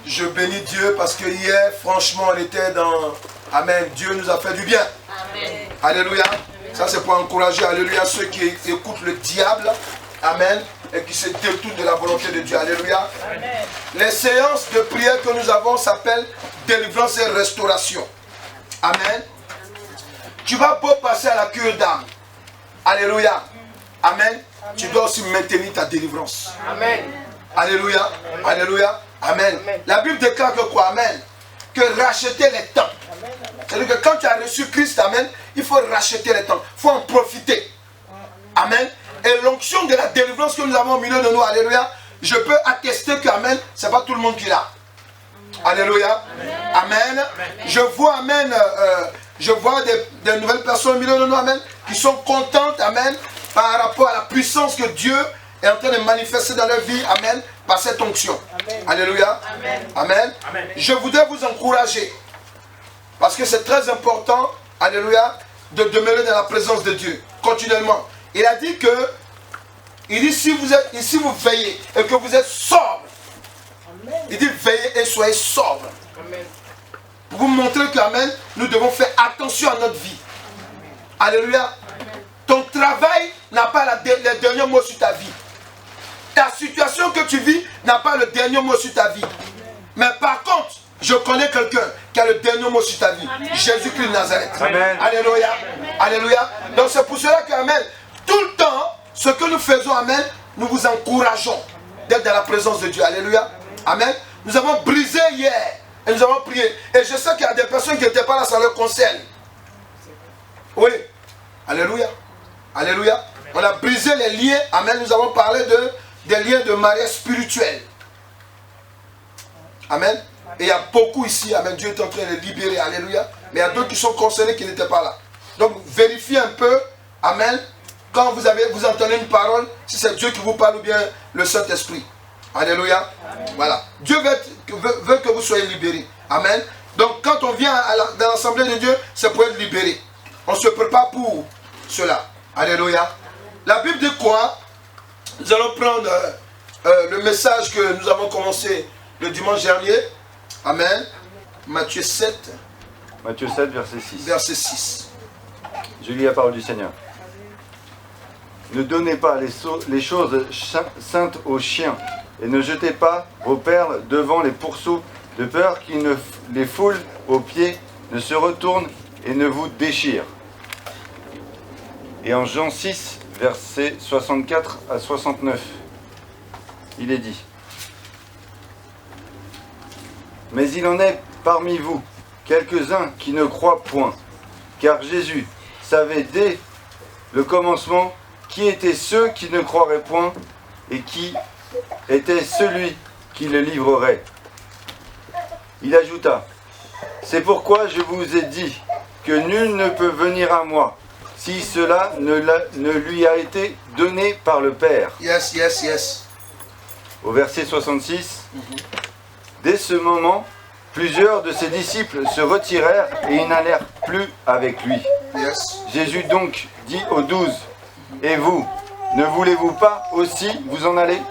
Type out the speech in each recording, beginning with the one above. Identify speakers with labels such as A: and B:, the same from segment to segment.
A: Je bénis Dieu parce que hier, franchement, on était dans... Amen. Dieu nous a fait du bien. Amen. Alléluia. Ça, c'est pour encourager, alléluia, ceux qui écoutent le diable. Amen. Et qui se détournent de la volonté de Dieu. Alléluia. Amen. Les séances de prière que nous avons s'appellent délivrance et restauration. Amen. Tu vas pas passer à la cure d'âme. Alléluia. Amen. Amen. Tu dois aussi maintenir ta délivrance. Amen. Alléluia. Amen. Alléluia. Amen. Amen. La Bible déclare que quoi? Amen. Que racheter les temps. C'est-à-dire que quand tu as reçu Christ, amen, il faut racheter les temps. Il faut en profiter. Amen. Et l'onction de la délivrance que nous avons au milieu de nous, alléluia, je peux attester que, amen, ce n'est pas tout le monde qui l'a. Alléluia. Amen. Amen. Je vois, amen, je vois des nouvelles personnes au milieu de nous, amen, qui sont contentes, amen, par rapport à la puissance que Dieu est en train de manifester dans leur vie, amen, par cette onction. Amen. Alléluia. Amen. Amen. Amen. Je voudrais vous encourager, parce que c'est très important, alléluia, de demeurer dans la présence de Dieu, continuellement. Il a dit que, il dit, si vous veillez et que vous êtes sobre, il dit, veillez et soyez sobre. Amen. Pour vous montrer que, amen, nous devons faire attention à notre vie. Amen. Alléluia. Amen. Ton travail n'a pas le dernier mot sur ta vie. Ta situation que tu vis n'a pas le dernier mot sur ta vie. Amen. Mais par contre, je connais quelqu'un qui a le dernier mot sur ta vie. Jésus-Christ de Nazareth. Amen. Alléluia. Amen. Alléluia. Donc c'est pour cela que, amen, tout le temps, ce que nous faisons, amen, nous vous encourageons d'être dans la présence de Dieu. Alléluia. Amen. Nous avons brisé hier et nous avons prié. Et je sais qu'il y a des personnes qui n'étaient pas là, ça leur concerne. Oui. Alléluia. Alléluia. On a brisé les liens. Amen. Nous avons parlé des liens de mariage spirituel. Amen. Et il y a beaucoup ici. Amen. Dieu est en train de libérer. Alléluia. Mais il y a d'autres qui sont concernés qui n'étaient pas là. Donc vérifiez un peu. Amen. Quand vous entendez une parole, si c'est Dieu qui vous parle ou bien le Saint-Esprit. Alléluia. Amen. Voilà. Dieu veut que vous soyez libérés. Amen. Donc quand on vient dans l'assemblée de Dieu, c'est pour être libéré. On se prépare pour cela. Alléluia. La Bible dit quoi? Nous allons prendre le message que nous avons commencé le dimanche dernier. Amen. Matthieu 7.
B: Matthieu 7, verset 6.
A: Verset 6.
B: Je lis la parole du Seigneur. Ne donnez pas les choses saintes aux chiens, et ne jetez pas vos perles devant les pourceaux, de peur qu'ils ne les foulent aux pieds, ne se retournent et ne vous déchirent. Et en Jean 6, versets 64 à 69, il est dit: Mais il en est parmi vous quelques-uns qui ne croient point, car Jésus savait dès le commencement qui étaient ceux qui ne croiraient point et qui était celui qui le livrerait. Il ajouta: C'est pourquoi je vous ai dit que nul ne peut venir à moi si cela ne lui a été donné par le Père.
A: Yes, yes, yes.
B: Au verset 66, dès ce moment, plusieurs de ses disciples se retirèrent et ils n'allèrent plus avec lui.
A: Yes.
B: Jésus donc dit aux 12, et vous, ne voulez-vous pas aussi vous en aller?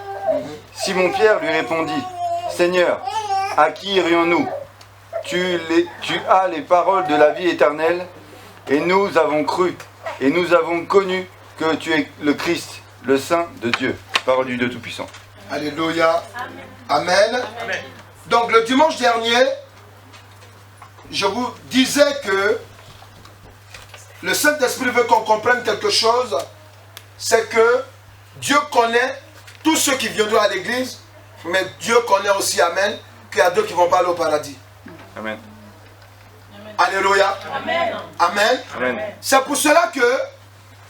B: Simon-Pierre lui répondit: Seigneur, à qui irions-nous? Tu as les paroles de la vie éternelle, et nous avons cru, et nous avons connu que tu es le Christ, le Saint de Dieu. Parole du Dieu Tout-Puissant.
A: Alléluia. Amen. Amen. Donc le dimanche dernier, je vous disais que le Saint-Esprit veut qu'on comprenne quelque chose. C'est que Dieu connaît tous ceux qui viendront à l'église, mais Dieu connaît aussi, amen, qu'il y a d'autres qui vont pas aller au paradis.
B: Amen.
A: Alléluia.
B: Amen.
A: Amen.
B: Amen.
A: C'est pour cela que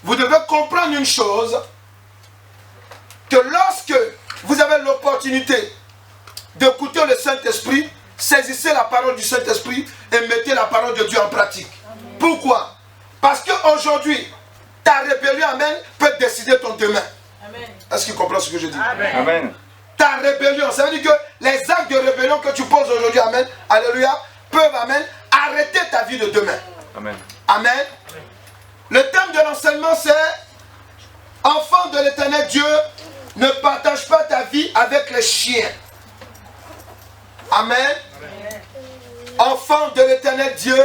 A: vous devez comprendre une chose, que lorsque vous avez l'opportunité d'écouter le Saint-Esprit, saisissez la parole du Saint-Esprit et mettez la parole de Dieu en pratique. Amen. Pourquoi? Parce qu'aujourd'hui, ta rébellion, amen, peut décider ton demain. Est-ce qu'il comprend ce que je dis?
B: Amen. Amen.
A: Ta rébellion, ça veut dire que les actes de rébellion que tu poses aujourd'hui, amen, alléluia, peuvent, amen, arrêter ta vie de demain.
B: Amen.
A: Amen. Amen. Le thème de l'enseignement, c'est: enfant de l'Éternel Dieu, ne partage pas ta vie avec les chiens. Amen. Enfant de l'Éternel Dieu,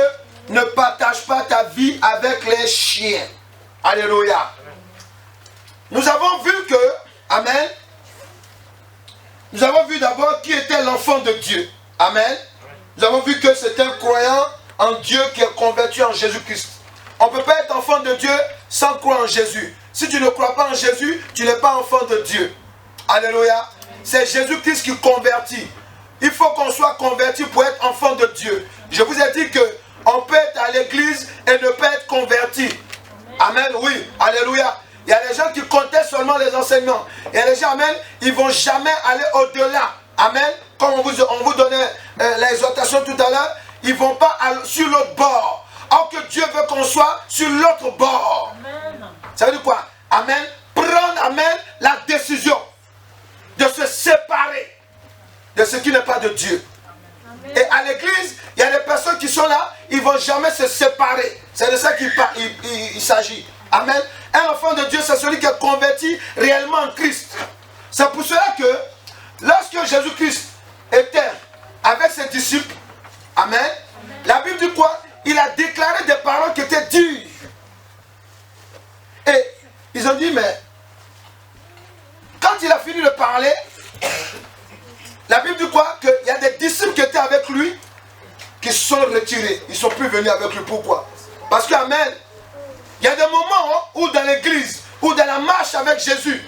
A: ne partage pas ta vie avec les chiens. Alléluia. Nous avons vu que, amen, nous avons vu d'abord qui était l'enfant de Dieu. Amen. Nous avons vu que c'est un croyant en Dieu qui est converti en Jésus-Christ. On ne peut pas être enfant de Dieu sans croire en Jésus. Si tu ne crois pas en Jésus, tu n'es pas enfant de Dieu. Alléluia. C'est Jésus-Christ qui convertit. Il faut qu'on soit converti pour être enfant de Dieu. Je vous ai dit qu'on peut être à l'église et ne pas être converti. Amen, oui. Alléluia. Il y a des gens qui comptaient seulement les enseignements. Il y a des gens, amen, ils ne vont jamais aller au-delà. Amen. Comme on vous donnait l'exhortation tout à l'heure, ils ne vont pas sur l'autre bord. Or que Dieu veut qu'on soit sur l'autre bord. Amen. Ça veut dire quoi? Amen. Prendre, amen, la décision de se séparer de ce qui n'est pas de Dieu. Amen. Et à l'église, il y a des personnes qui sont là, ils ne vont jamais se séparer. C'est de ça qu'il s'agit. Amen. Un enfant de Dieu, c'est celui qui est converti réellement en Christ. C'est pour cela que lorsque Jésus-Christ était avec ses disciples, amen, la Bible dit quoi? Il a déclaré des paroles qui étaient dures. Et ils ont dit, mais quand il a fini de parler, la Bible dit quoi? Qu'il y a des disciples qui étaient avec lui qui se sont retirés. Ils ne sont plus venus avec lui. Pourquoi? Parce que, amen, il y a des moments où dans l'église, ou dans la marche avec Jésus,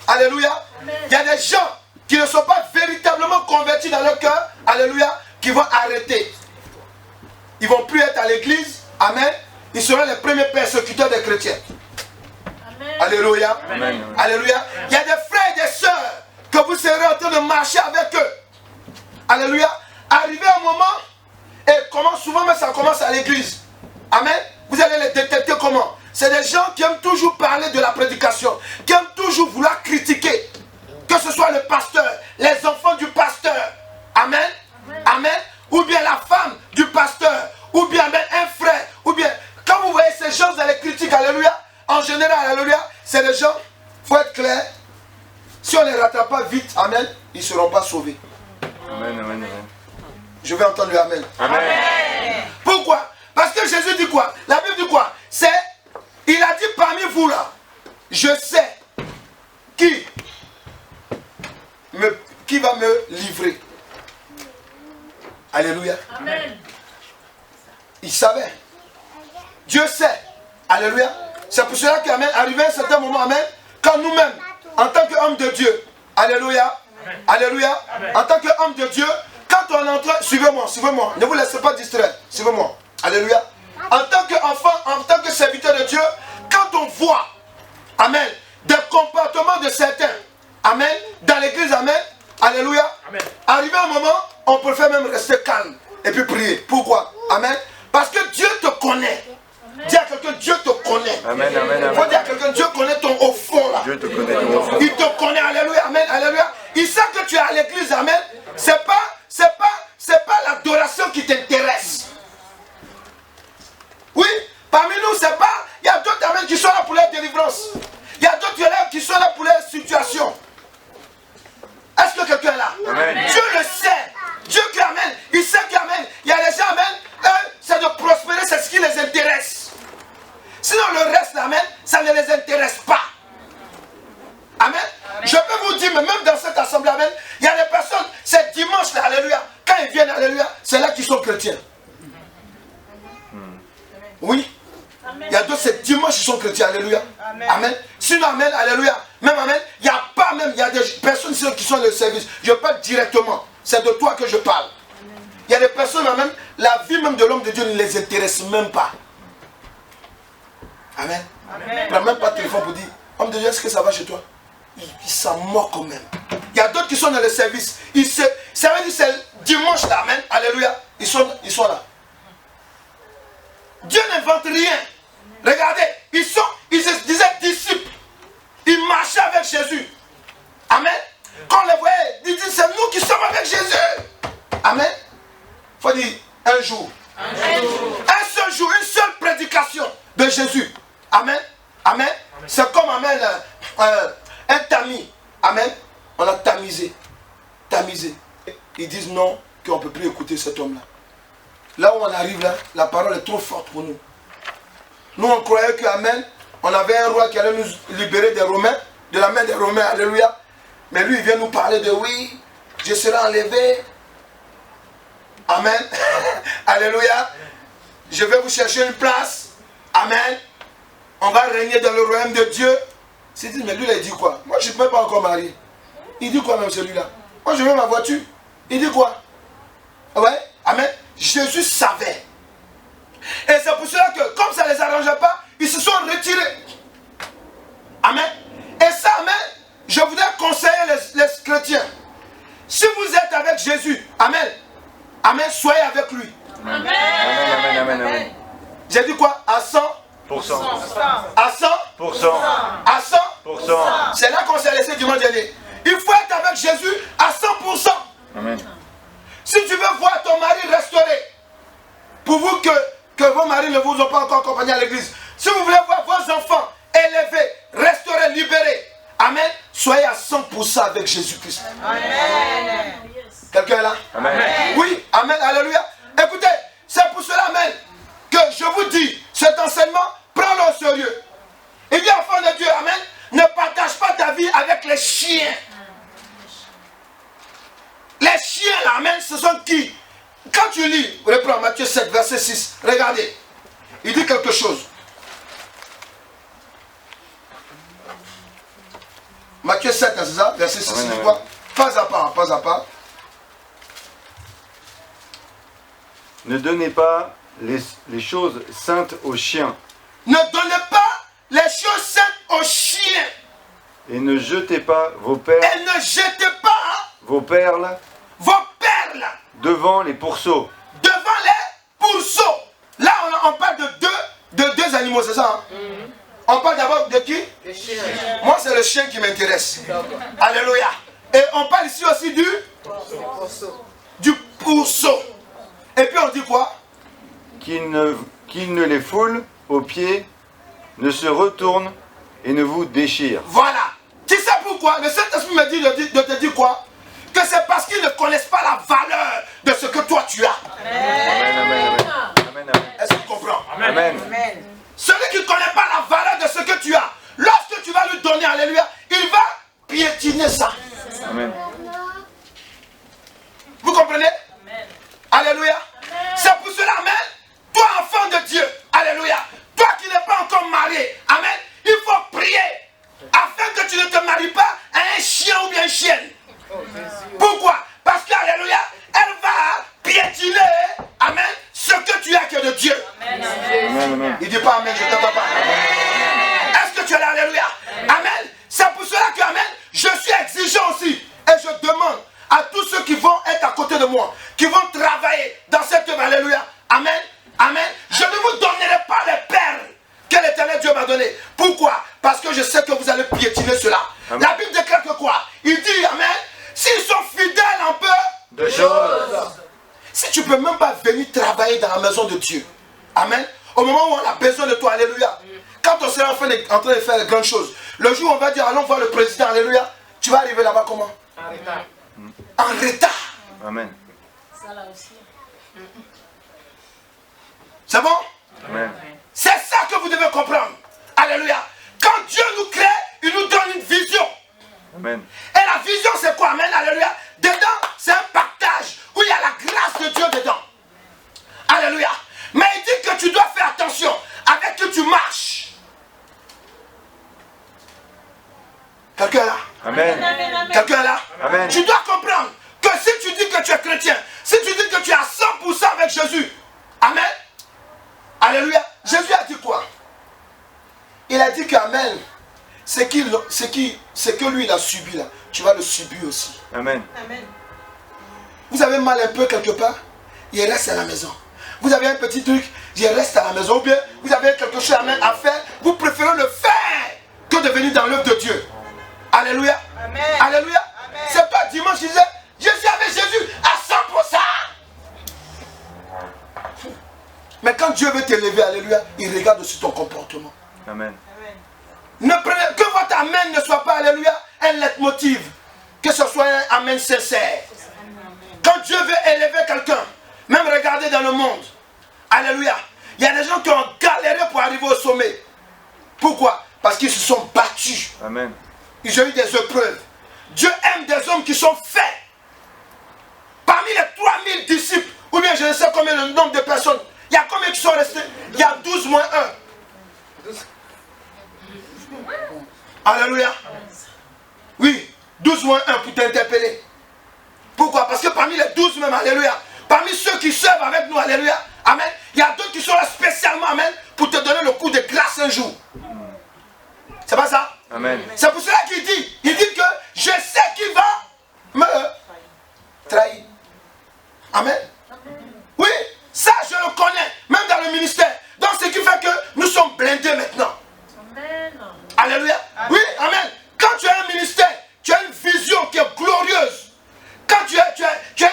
A: alléluia, il y a des gens qui ne sont pas véritablement convertis dans leur cœur, alléluia, qui vont arrêter. Ils ne vont plus être à l'église, amen, ils seront les premiers persécuteurs des chrétiens. Amen. Alléluia. Amen. Alléluia. Il y a des frères et des sœurs que vous serez en train de marcher avec eux. Alléluia. Arrivé un moment, et comment souvent, mais ça commence à l'église. Amen. Vous allez les détecter comment? C'est des gens qui aiment toujours parler de la prédication, qui aiment toujours vouloir critiquer. Que ce soit le pasteur, les enfants du pasteur. Amen. Amen. Amen. Ou bien la femme du pasteur, ou bien même un frère, ou bien, quand vous voyez ces gens dans les critiques, alléluia, en général, alléluia, c'est des gens, il faut être clair, si on ne les rattrape pas vite, amen, ils ne seront pas sauvés. Amen, amen, amen. Je vais entendre le amen. Amen. Pourquoi? Parce que Jésus dit quoi? La Bible dit quoi? C'est, il a dit parmi vous là, je sais qui va me livrer. Alléluia. Amen. Il savait. Dieu sait. Alléluia. C'est pour cela qu'amen, arrivé à un certain moment, amen, quand nous-mêmes, en tant qu'hommes de Dieu, alléluia, amen. Alléluia, amen. En tant qu'hommes de Dieu, quand on entre, suivez-moi, suivez-moi, ne vous laissez pas distraire, suivez-moi, alléluia. En tant qu'enfant, en tant que serviteur de Dieu, quand on voit, amen, des comportements de certains, amen, dans l'église, amen, alléluia, amen. Arrivé un moment, on préfère même rester calme et puis prier. Pourquoi? Amen. Parce que Dieu te connaît. Dis à quelqu'un, Dieu te connaît. Amen, amen, amen. Faut dire à quelqu'un, Dieu connaît ton au fond là. Dieu te connaît ton au fond. Il te connaît, alléluia, amen, alléluia. Il sait que tu es à l'église, amen. C'est pas l'adoration qui t'intéresse. Oui, parmi nous, c'est pas, il y a d'autres, amen, qui sont là pour leur délivrance. Il y a d'autres qui sont là pour leur situation. Est-ce que quelqu'un est là? Amen. Dieu le sait. Dieu qui amène. Il sait qu'amen. Il y a des gens, amen. Eux, c'est de prospérer, c'est ce qui les intéresse. Sinon, le reste, amen, ça ne les intéresse pas. Amen. Amen. Je peux vous dire, mais même dans cette assemblée, amen, il y a des personnes, c'est dimanche, là, alléluia. Quand ils viennent, alléluia, c'est là qu'ils sont chrétiens. Oui. Amen. Il y a d'autres, c'est dimanche, ils sont chrétiens, alléluia. Amen. Amen. Sinon, amen, alléluia. Même, amen, il n'y a pas même, il y a des personnes qui sont dans le service. Je parle directement. C'est de toi que je parle. Il y a des personnes, amen, la vie même de l'homme de Dieu ne les intéresse même pas. Amen. Amen. Prends même pas de téléphone pour dire, homme de Dieu, est-ce que ça va chez toi? Il s'en moque quand même. Il y a d'autres qui sont dans le service. Ça veut dire c'est dimanche là, amen, alléluia. Ils sont là. Dieu n'invente rien. Regardez, ils se disaient disciples. Ils marchaient avec Jésus. Amen. Quand on les voyait, ils disent c'est nous qui sommes avec Jésus. Amen. Il faut dire un jour. Un seul jour, une seule prédication de Jésus. Amen. Amen. C'est comme, amen, un tamis. Amen. On a tamisé. Tamisé. Ils disent non, qu'on ne peut plus écouter cet homme-là. Là où on arrive, là, la parole est trop forte pour nous. Nous, on croyait qu'Amen, on avait un roi qui allait nous libérer des Romains, de la main des Romains, alléluia. Mais lui, il vient nous parler de oui, je serai enlevé. Amen. Alléluia. Je vais vous chercher une place. Amen. On va régner dans le royaume de Dieu. C'est dit, mais lui, il dit quoi? Moi, je ne suis même pas encore marié. Il dit quoi même celui-là? Moi, je veux ma voiture. Il dit quoi? Ouais. Amen. Jésus savait. Et c'est pour cela que, comme ça ne les arrangeait pas, ils se sont retirés. Amen. Et ça, amen, je voudrais conseiller les chrétiens. Si vous êtes avec Jésus, amen, amen, soyez avec lui.
B: Amen. Amen, amen, amen.
A: J'ai dit quoi? À 100%. À 100%. À 100%. C'est là qu'on s'est laissé dimanche dernier. Il faut être avec Jésus à 100%.
B: Amen.
A: Si tu veux voir ton mari restauré, pour vous que vos maris ne vous ont pas encore accompagné à l'église, si vous voulez voir vos enfants élevés, restaurés, libérés, amen, soyez à 100% avec Jésus-Christ. Amen. Quelqu'un est là? Amen. Oui, amen, alléluia. Écoutez, c'est pour cela, amen, que je vous dis, cet enseignement, prends-le au sérieux. Il dit, enfant de Dieu, amen, ne partage pas ta vie avec les chiens. Les chiens là, amen, ce sont qui? Quand tu lis, reprends Matthieu 7, verset 6, regardez, il dit quelque chose. Matthieu 7, c'est ça? Verset 6, il dit quoi? Pas à pas, pas à pas.
B: Ne donnez pas les choses saintes aux chiens.
A: Ne donnez pas les choses saintes aux chiens.
B: Et ne jetez pas vos perles.
A: Et ne jetez pas
B: vos perles.
A: Vos perles.
B: Devant les pourceaux.
A: Devant les pourceaux. Là, on parle de deux animaux, c'est ça? Hein? On parle d'abord de qui? Le chien. Moi, c'est le chien qui m'intéresse. Alléluia. Et on parle ici aussi du pourceau. Et puis on dit quoi?
B: Qu'il ne les foule aux pieds, ne se retourne et ne vous déchire.
A: Voilà. Tu sais pourquoi? Le Saint-Esprit me dit de te dire quoi? Que c'est parce qu'ils ne connaissent pas la valeur de ce que toi tu as.
B: Amen, amen, amen.
A: Est-ce que tu comprends?
B: Amen.
A: Celui qui ne connaît pas la valeur de ce que tu as, lorsque tu vas lui donner, alléluia, il va piétiner ça.
B: Amen.
A: Vous comprenez? Amen. Alléluia. C'est pour cela, amen. Toi, enfant de Dieu, alléluia. Toi qui n'es pas encore marié, amen. Il faut prier afin que tu ne te maries pas à un chien ou bien une chienne. Pourquoi? Parce que, alléluia, elle va piétiner, amen, ce que tu as qui est de Dieu. Amen. Il dit pas amen, je ne t'entends pas. Est-ce que tu es là, alléluia? Amen. C'est pour cela que, amen, je suis exigeant aussi. Et je demande à tous ceux qui vont être à côté de moi, qui vont travailler dans cette œuvre, alléluia, amen, amen, je ne vous donnerai pas les perles que l'Éternel Dieu m'a donné. Pourquoi? Parce que je sais que vous allez piétiner cela. Amen. La Bible déclare que quoi? Il dit, amen, s'ils sont fidèles en peu
B: de choses.
A: Si tu ne peux même pas venir travailler dans la maison de Dieu, amen, au moment où on a besoin de toi, alléluia, quand on sera en train de faire les grandes choses, le jour où on va dire, allons voir le président, alléluia, tu vas arriver là-bas comment? En retard. En retard.
B: Amen.
C: Ça là aussi.
A: C'est bon?
B: Amen.
A: C'est ça que vous devez comprendre. Alléluia. Quand Dieu nous crée, il nous donne une vision.
B: Amen.
A: Et la vision, c'est quoi? Amen. Alléluia. Dedans, c'est un partage où il y a la grâce de Dieu dedans. Alléluia. Mais il dit que tu dois faire attention avec qui tu marches. Quelqu'un est là?
B: Amen.
A: Quelqu'un est là?
B: Amen.
A: Tu dois comprendre que si tu dis que tu es chrétien, si tu dis que tu es à 100% avec Jésus, amen. Alléluia. Jésus a dit quoi? Il a dit qu'amen, ce que lui il a subi là, tu vas le subir aussi.
B: Amen.
A: Vous avez mal un peu quelque part, il reste à la maison. Vous avez un petit truc, il reste à la maison. Ou bien vous avez quelque chose à faire, vous préférez le faire que de venir dans l'œuvre de Dieu. Alléluia. Amen. Alléluia. C'est toi dimanche qui disais, je suis avec Jésus à 100%. Mais quand Dieu veut t'élever, alléluia, il regarde aussi ton comportement.
B: Amen.
A: Ne prenez, que votre amen ne soit pas, alléluia, un leitmotiv. Que ce soit un amen sincère. Quand Dieu veut élever quelqu'un, même regardez dans le monde, alléluia, il y a des gens qui ont galéré pour arriver au sommet. Pourquoi? Parce qu'ils se sont battus.
B: Amen.
A: Ils ont eu des épreuves. Dieu aime des hommes qui sont faits. Parmi les 3000 disciples, ou bien je ne sais combien le nombre de personnes, il y a combien qui sont restés? Il y a 12 moins 1. Alléluia. Oui, 12 moins 1 pour t'interpeller. Pourquoi? Parce que parmi les 12 même, alléluia, parmi ceux qui servent avec nous, alléluia, amen, il y a d'autres qui sont là spécialement, amen, pour te donner le coup de grâce un jour. C'est pas ça?
B: Amen.
A: C'est pour cela qu'il dit que je sais qui va me trahir. Amen. Oui, ça je le connais, même dans le ministère. Donc ce qui fait que nous sommes blindés maintenant.
C: Amen.
A: Alléluia. Oui, amen. Quand tu as un ministère, tu as une vision qui est glorieuse. Quand tu as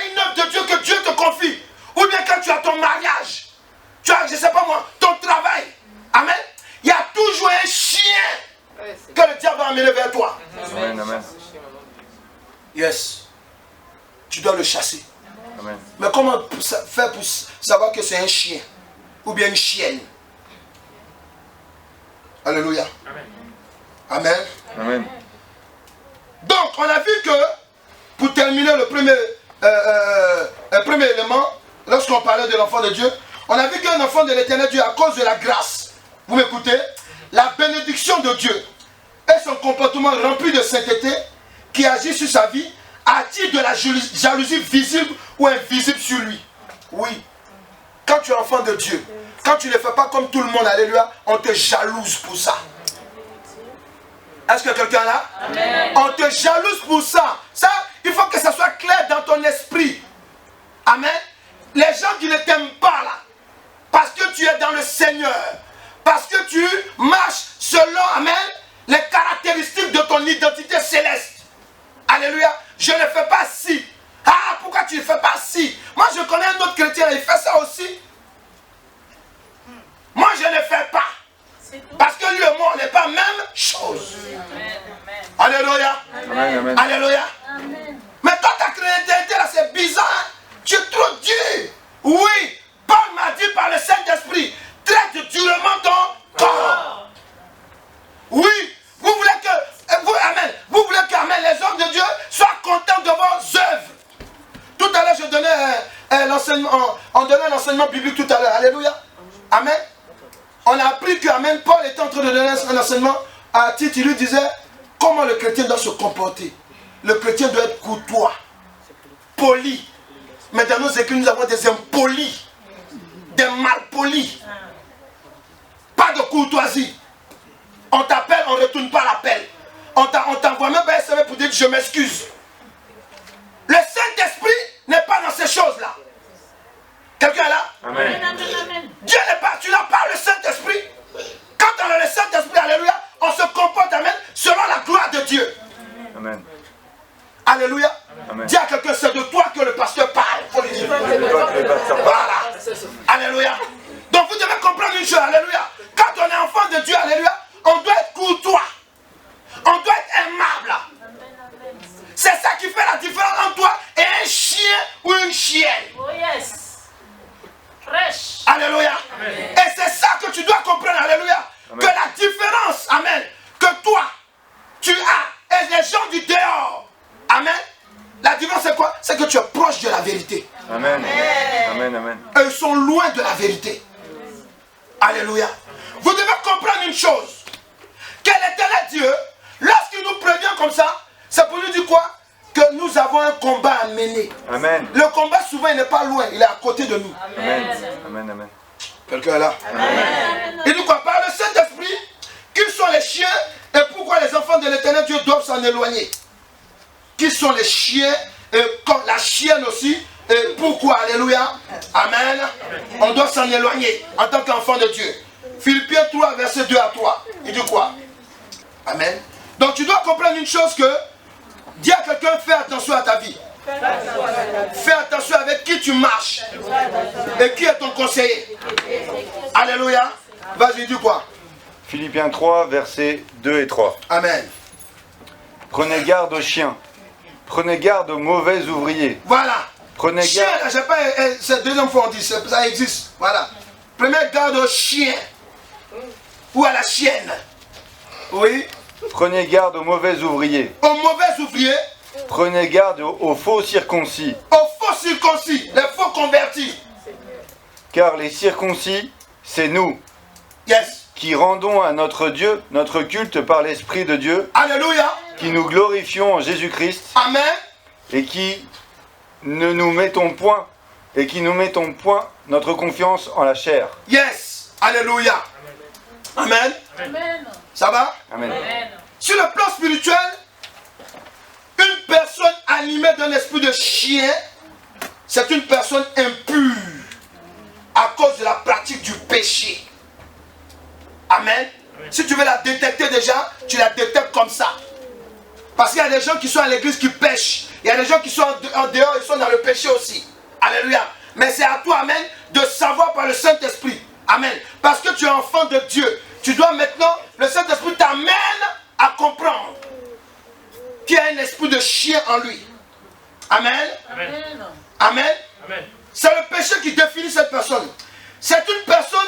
A: une œuvre de Dieu que Dieu te confie, ou bien quand tu as ton mariage, tu as, je ne sais pas moi, ton travail. Amen. Il y a toujours un chien que le diable va amener vers toi.
B: Amen. Amen.
A: Yes. Tu dois le chasser.
B: Amen.
A: Mais comment faire pour savoir que c'est un chien ou bien une chienne? Alléluia. Amen.
B: Amen.
A: Donc, on a vu que, pour terminer le premier élément, lorsqu'on parlait de l'enfant de Dieu, on a vu qu'un enfant de l'éternel Dieu, à cause de la grâce, vous m'écoutez, la bénédiction de Dieu et son comportement rempli de sainteté qui agit sur sa vie, attire de la jalousie visible ou invisible sur lui. Oui. Quand tu es enfant de Dieu, quand tu ne fais pas comme tout le monde, alléluia, on te jalouse pour ça. Est-ce que quelqu'un là?
C: Amen.
A: On te jalouse pour ça. Ça, il faut que ça soit clair dans ton esprit. Amen. Les gens qui ne t'aiment pas là, parce que tu es dans le Seigneur, parce que tu marches selon, amen, les caractéristiques de ton identité céleste. Alléluia. Je ne fais pas ci. Ah, pourquoi tu ne fais pas ci? Moi, je connais un autre chrétien, il fait ça aussi. Moi, je ne fais pas. Parce que lui et moi, on n'est pas même chose. Alléluia.
B: Amen. Amen.
A: Alléluia. Mais toi, ta créativité là, c'est bizarre. Hein? Tu es trop dur. Oui, Paul m'a dit par le Saint-Esprit, traite durement ton corps. Oui, vous voulez que, amen, vous voulez que, amen, les hommes de Dieu soient contents de vos œuvres. Tout à l'heure, je donnais l'enseignement, on donnait l'enseignement biblique tout à l'heure. Alléluia. Amen. On a appris que, amen, Paul était en train de donner un enseignement à Tite. Il lui disait comment le chrétien doit se comporter. Le chrétien doit être courtois, poli. Mais dans nos écrits, nous avons des impolis, des malpolis. Pas de courtoisie. On t'appelle, on ne retourne pas l'appel. On t'envoie même pas un SMS pour dire que je m'excuse. Le Saint-Esprit n'est pas dans ces choses-là. Quelqu'un est là?
B: Amen.
A: Dieu n'est pas, tu n'as pas le Saint-Esprit. Quand on a le Saint-Esprit, alléluia, on se comporte, amen, selon la gloire de Dieu.
B: Amen.
A: Alléluia.
B: Amen.
A: Dis à quelqu'un, c'est de toi que le pasteur parle. Faut lui dire. Voilà. Alléluia. Donc vous devez comprendre une chose, alléluia. Quand on est enfant de Dieu, alléluia, on doit être courtois. On doit être aimable. C'est ça qui fait la différence entre toi et un chien ou une chienne.
C: Oh yes. Fresh.
A: Alléluia. Et c'est ça que tu dois comprendre, alléluia.
B: Amen.
A: Que la différence, amen, que toi, tu as et les gens du dehors, amen. La différence c'est quoi? C'est que tu es proche de la vérité.
B: Amen. Amen. Amen.
A: Et ils sont loin de la vérité. Alléluia. Vous devez comprendre une chose. Que l'éternel Dieu, lorsqu'il nous prévient comme ça, c'est pour nous dire quoi? Que nous avons un combat à mener.
B: Amen.
A: Le combat souvent il n'est pas loin, il est à côté de nous.
B: Amen. Amen. Amen.
A: Quelqu'un est là?
C: Amen.
A: Il dit quoi? Par le Saint-Esprit, qui sont les chiens et pourquoi les enfants de l'éternel Dieu doivent s'en éloigner? Qui sont les chiens et comme la chienne aussi et pourquoi? Alléluia. Amen. On doit s'en éloigner en tant qu'enfant de Dieu. Philippiens 3, verset 2 à 3. Il dit quoi? Amen. Donc tu dois comprendre une chose que dis à quelqu'un, fais attention à ta vie. Fais attention avec qui tu marches et qui est ton conseiller. Alléluia. Vas-y, dis quoi?
B: Philippiens 3, versets 2 et 3.
A: Amen.
B: Prenez garde aux chiens. Prenez garde aux mauvais ouvriers.
A: Voilà.
B: Prenez
A: Chien,
B: garde.
A: je sais pas, c'est la deuxième fois on dit, ça existe. Voilà. Prenez garde au chien. Ou à la chienne. Oui.
B: Prenez garde aux mauvais ouvriers.
A: Aux mauvais ouvriers.
B: Prenez garde aux faux circoncis.
A: Aux faux circoncis. Les faux convertis.
B: Car les circoncis, c'est nous,
A: Yes.
B: qui rendons à notre Dieu notre culte par l'Esprit de Dieu,
A: Alléluia.
B: qui nous glorifions en Jésus-Christ,
A: Amen.
B: et qui ne nous mettons point, notre confiance en la chair.
A: Yes. Alléluia. Amen.
C: Amen.
A: Ça va?
B: Amen.
C: Amen.
A: Sur le plan spirituel, une personne animée d'un esprit de chien, c'est une personne impure à cause de la pratique du péché. Amen. Si tu veux la détecter déjà, tu la détectes comme ça. Parce qu'il y a des gens qui sont à l'église qui pêchent. Il y a des gens qui sont en dehors, ils sont dans le péché aussi. Alléluia. Mais c'est à toi, amen, de savoir par le Saint-Esprit. Amen. Parce que tu es enfant de Dieu. Tu dois maintenant, le Saint-Esprit t'amène à comprendre qu'il y a un esprit de chien en lui. Amen.
C: Amen.
A: Amen.
C: Amen.
A: C'est le péché qui définit cette personne. C'est une personne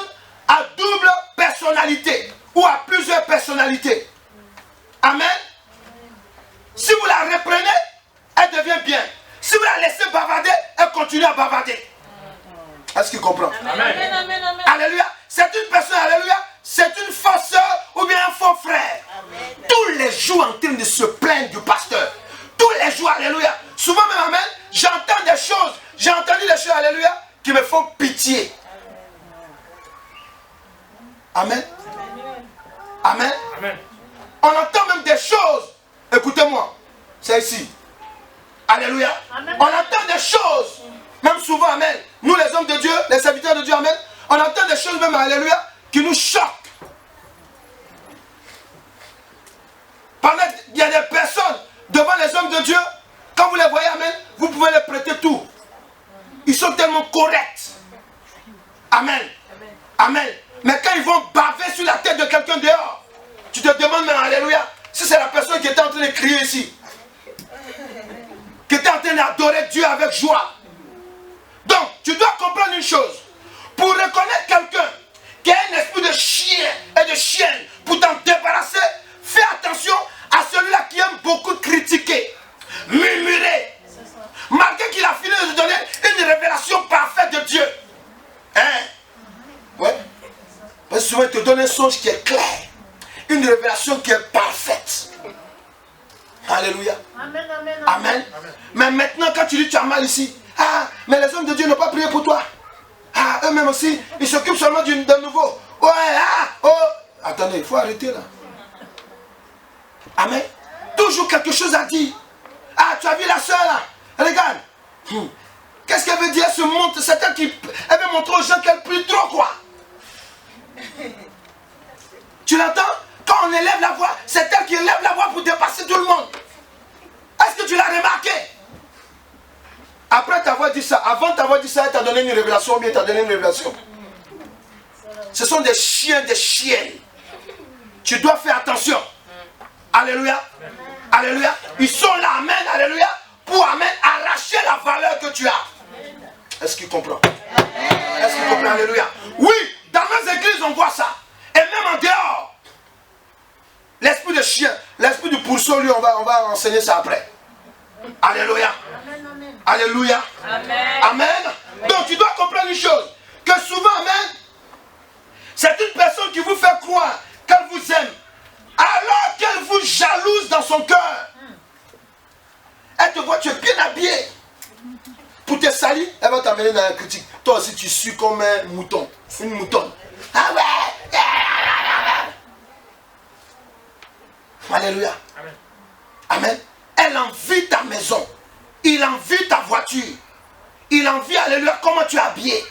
A: à double personnalité ou à plusieurs personnalités. Amen. Si vous la reprenez, elle devient bien. Si vous la laissez bavarder, elle continue à bavarder. Est-ce qu'il comprend?
C: Amen. Amen. Amen. Amen.
A: Alléluia. C'est une personne, alléluia, c'est une fausse sœur ou bien un faux frère. Amen. Tous les jours en train de se plaindre du pasteur. Tous les jours, alléluia. Souvent même, amen, j'entends des choses, j'ai entendu des choses, alléluia, qui me font pitié. Amen. Amen.
C: Amen.
A: On entend même des choses. Écoutez-moi, c'est ici. Alléluia.
C: Amen.
A: On entend des choses, même souvent, amen. Nous les hommes de Dieu, les serviteurs de Dieu, amen. On entend des choses même, alléluia, qui nous choquent. Pendant il y a des personnes devant les hommes de Dieu, quand vous les voyez, amen, vous pouvez les prêter tout. Ils sont tellement corrects. Amen. Amen. Mais quand ils vont baver sur la tête de quelqu'un dehors, tu te demandes même, alléluia, si c'est la personne qui était en train de crier ici, qui était en train d'adorer Dieu avec joie. Donc, tu dois comprendre une chose. Pour reconnaître quelqu'un qui a un esprit de chien et de chienne, pour t'en débarrasser, fais attention à celui-là qui aime beaucoup critiquer, murmurer, malgré qu'il a fini de donner une révélation parfaite de Dieu. Hein? Ouais. Parce que souvent, il te donne un songe qui est clair, une révélation qui est parfaite. Alléluia.
C: Amen. Amen.
A: Amen. Mais maintenant, quand tu dis tu as mal ici, ah, mais les hommes de Dieu n'ont pas prié pour toi. Ah, eux-mêmes aussi, ils s'occupent seulement d'un nouveau. Ouais, ah, oh. Attendez, il faut arrêter là. Amen. Toujours quelque chose à dire. Ah, tu as vu la soeur là? Regarde. Qu'est-ce qu'elle veut dire? Elle se montre, c'est elle qui elle veut montrer aux gens qu'elle prie trop, quoi. Tu l'entends? Quand on élève la voix, c'est elle qui élève la voix pour dépasser tout le monde. Est-ce que tu l'as remarqué? Après t'avoir dit ça, avant t'avoir dit ça, elle t'a donné une révélation ou bien t'a donné une révélation. Ce sont des chiens, des chiennes. Tu dois faire attention. Alléluia. Alléluia. Ils sont là, amen, alléluia, pour amen, arracher la valeur que tu as. Est-ce qu'il comprend? Est-ce qu'il comprend? Alléluia. Oui, dans nos églises, on voit ça. Et même en dehors. L'esprit de chien, l'esprit du pourceau, lui, on va enseigner ça après. Alléluia. Alléluia.
C: Amen.
A: Amen. Donc tu dois comprendre une chose. Que souvent, amen, c'est une personne qui vous fait croire qu'elle vous aime. Alors qu'elle vous jalouse dans son cœur. Elle te voit, tu es bien habillé. Pour te salir, elle va t'amener dans la critique. Toi aussi, tu suis comme un mouton. Une moutonne. Ah ouais. Alléluia.
C: Amen.
A: Amen. Elle envie ta maison. Il envie ta voiture. Il envie, alléluia, comment tu es habillé.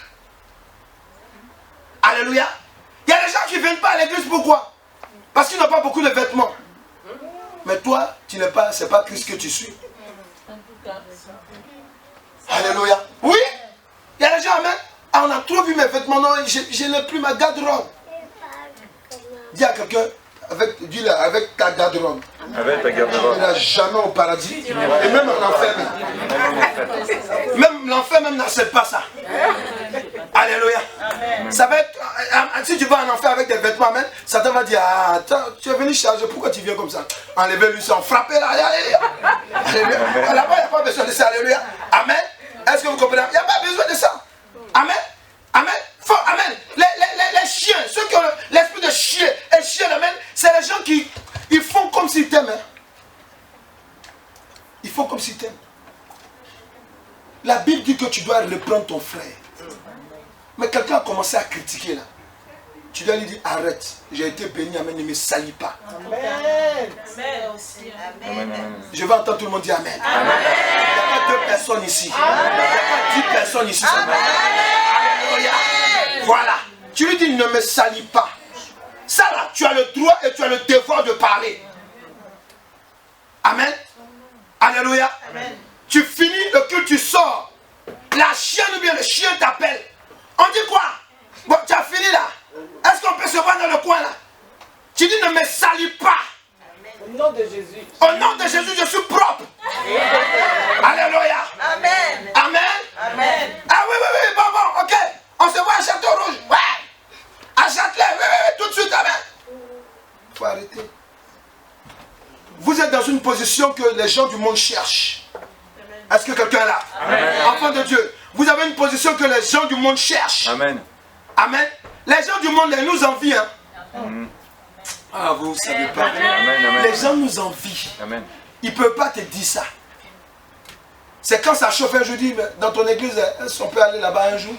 A: Alléluia. Il y a des gens qui ne viennent pas à l'église, pourquoi? Parce qu'ils n'ont pas beaucoup de vêtements. Mais toi, tu n'es pas, c'est pas Christ que tu suis. Alléluia. Oui. Il y a des gens, amen. Ah, on a trop vu mes vêtements. Non, je n'ai plus ma garde-robe. Dis à quelqu'un, dis-le, avec ta garde-robe.
B: Avec ta garde-robe.
A: Tu n'iras jamais au paradis. Et même en enfer. Même l'enfer même n'accepte pas ça. Alléluia. Ça va être, si tu vas en enfer avec des vêtements, amen, Satan va dire, ah, tu es venu charger, pourquoi tu viens comme ça? Enlever lui sang, frapper là, alléluia. Alléluia. Là-bas, il n'y a pas besoin de ça, alléluia. Amen. Est-ce que vous comprenez? Il n'y a pas besoin de ça. Amen. Amen. Amen. Les chiens, ceux qui ont l'esprit de chien et chien, amen, c'est les gens qui ils font comme s'ils t'aiment. Hein. Ils font comme s'ils t'aiment. La Bible dit que tu dois reprendre ton frère. Mais quelqu'un a commencé à critiquer là. Tu dois lui dire arrête, j'ai été béni, amen, ne me salis pas.
C: Amen.
A: Je vais entendre tout le monde dire amen. Amen. Il n'y a pas 2 personnes ici. Amen. Il n'y a pas 10 personnes ici. Amen. Alléluia. Voilà. Tu lui dis ne me salis pas. Ça là, tu as le droit et tu as le devoir de parler. Amen. Alléluia. Amen. Tu finis le culte, tu sors. La chienne ou bien le chien t'appelle. On dit quoi? Bon, tu as fini là. Est-ce qu'on peut se voir dans le coin là? Tu dis ne me salis pas.
C: Au nom de Jésus.
A: Au nom de Jésus, je suis propre. Alléluia.
C: Amen.
A: Amen.
C: Amen.
A: Ah oui, bon, ok. On se voit à Château-Rouge. Ouais. À Châtelet, oui, tout de suite, amen. Il faut arrêter. Vous êtes dans une position que les gens du monde cherchent. Est-ce que quelqu'un est là? Amen. Enfant de Dieu, vous avez une position que les gens du monde cherchent.
B: Amen.
A: Amen. Les gens du monde, ils nous envient. Hein? Ah, vous ne savez pas.
B: Amen.
A: Les gens nous envient.
B: Amen.
A: Ils ne peuvent pas te dire ça. C'est quand ça chauffe un jour, dis, dans ton église, est-ce qu'on peut aller là-bas un jour?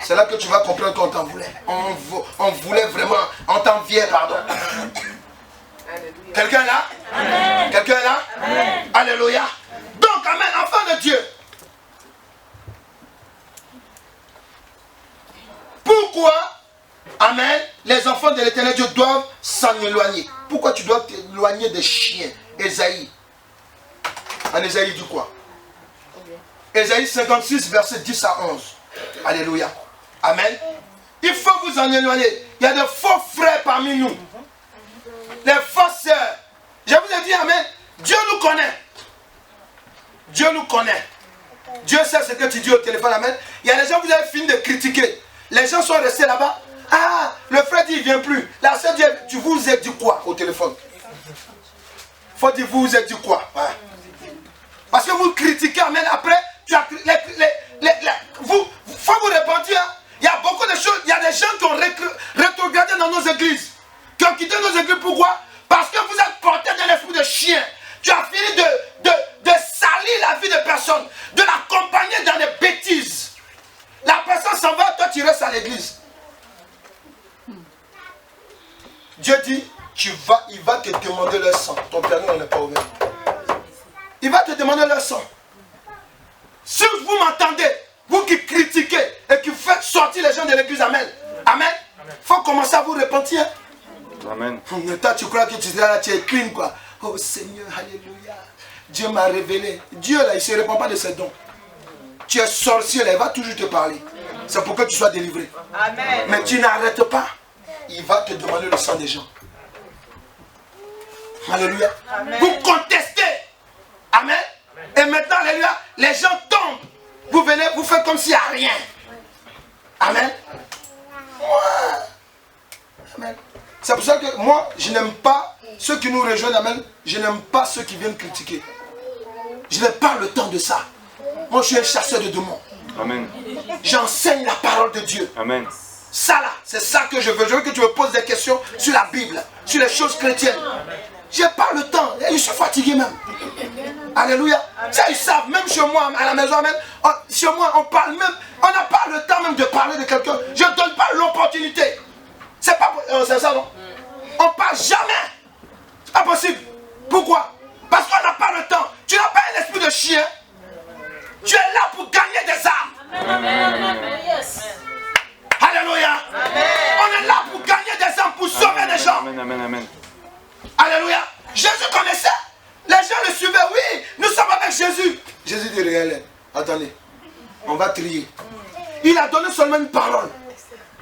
A: C'est là que tu vas comprendre qu'on t'en voulait. On voulait vraiment, on t'enviait, pardon. Quelqu'un est là? Amen. Quelqu'un est là? Amen. Alléluia. Donc, amen, enfant de Dieu. Pourquoi, amen, les enfants de l'éternel Dieu doivent s'en éloigner? Pourquoi tu dois t'éloigner des chiens? Ésaïe. En Ésaïe dit quoi? Ésaïe 56, verset 10 à 11. Alléluia. Amen. Il faut vous en éloigner. Il y a de faux frères parmi nous. Les fausses sœurs. Je vous ai dit, amen. Dieu nous connaît. Dieu nous connaît. Dieu sait ce que tu dis au téléphone, amen. Il y a des gens, vous avez fini de critiquer. Les gens sont restés là-bas. Ah, le frère dit, il ne vient plus. La sœur dit, tu vous êtes dit quoi au téléphone? Il faut dire, vous êtes dit quoi? Ouais. Parce que vous critiquez, amen. Après, tu as, vous faut vous repentir. Hein. Il y a beaucoup de choses. Il y a des gens qui ont rétrogradé dans nos églises. Qui ont quitté nos églises. Pourquoi? Parce que vous êtes porté d'un esprit de chien. Tu as fini de salir la vie de personne. De l'accompagner dans des bêtises. La personne s'en va, toi tu restes à l'église. Dieu dit, il va te demander leur sang. Ton piano n'est pas ouvert. Il va te demander leur sang. Si vous m'entendez, vous qui critiquez et qui faites sortir les gens de l'église, amen. Amen. Il faut commencer à vous repentir.
B: Amen.
A: Toi, tu crois que tu es là, tu es clean, quoi. Oh Seigneur, alléluia. Dieu m'a révélé. Dieu, là, il ne se répand pas de ses dons. Tu es sorcier, là, il va toujours te parler. C'est pour que tu sois délivré. Amen. Mais tu n'arrêtes pas. Il va te demander le sang des gens. Alléluia. Amen. Vous contestez. Amen. Et maintenant, alléluia, les gens tombent. Vous venez, vous faites comme s'il n'y a rien. Amen. Amen. C'est pour ça que moi, je n'aime pas ceux qui nous rejoignent, amen. Je n'aime pas ceux qui viennent critiquer. Je n'ai pas le temps de ça. Moi, je suis un chasseur de démons. Amen. J'enseigne la parole de Dieu. Amen. Ça là, c'est ça que je veux. Je veux que tu me poses des questions sur la Bible, sur les choses chrétiennes. Je n'ai pas le temps. Je suis fatigué même. Alléluia. Ça, ils savent, même chez moi, à la maison, amen. Chez moi, on parle même. On n'a pas le temps même de parler de quelqu'un. Je ne donne pas l'opportunité. C'est pas c'est ça, non? On ne parle jamais. C'est pas possible. Pourquoi? Parce qu'on n'a pas le temps. Tu n'as pas un esprit de chien. Tu es là pour gagner des âmes. Amen. Alléluia. Amen. On est là pour gagner des âmes, pour sauver des gens. Amen, amen, amen. Alléluia. Jésus connaissait. Les gens le suivaient. Oui, nous sommes avec Jésus. Jésus dit, regardez, attendez, on va trier. Il a donné seulement une parole.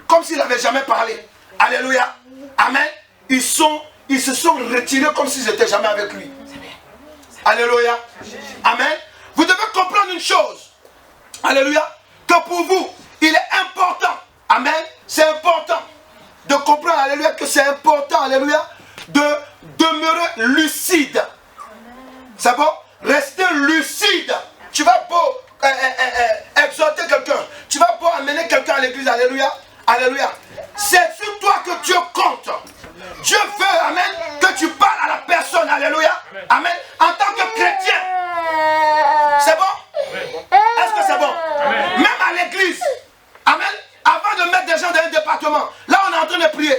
A: Comme s'il n'avait jamais parlé. Alléluia. Amen. Ils se sont retirés comme s'ils n'étaient jamais avec lui. Alléluia. Amen. Vous devez comprendre une chose. alléluia, que pour vous, il est important, amen, c'est important de comprendre, alléluia, que c'est important, alléluia, de demeurer lucide. C'est bon? Rester lucide. Tu vas pour exhorter quelqu'un, tu vas pour amener quelqu'un à l'église, alléluia, alléluia. C'est sur toi que Dieu compte. Dieu veut, amen, que tu parles à la personne, alléluia, amen, en tant que chrétien. C'est bon? Est-ce que c'est bon? Même à l'église, amen, avant de mettre des gens dans un département, là on est en train de prier.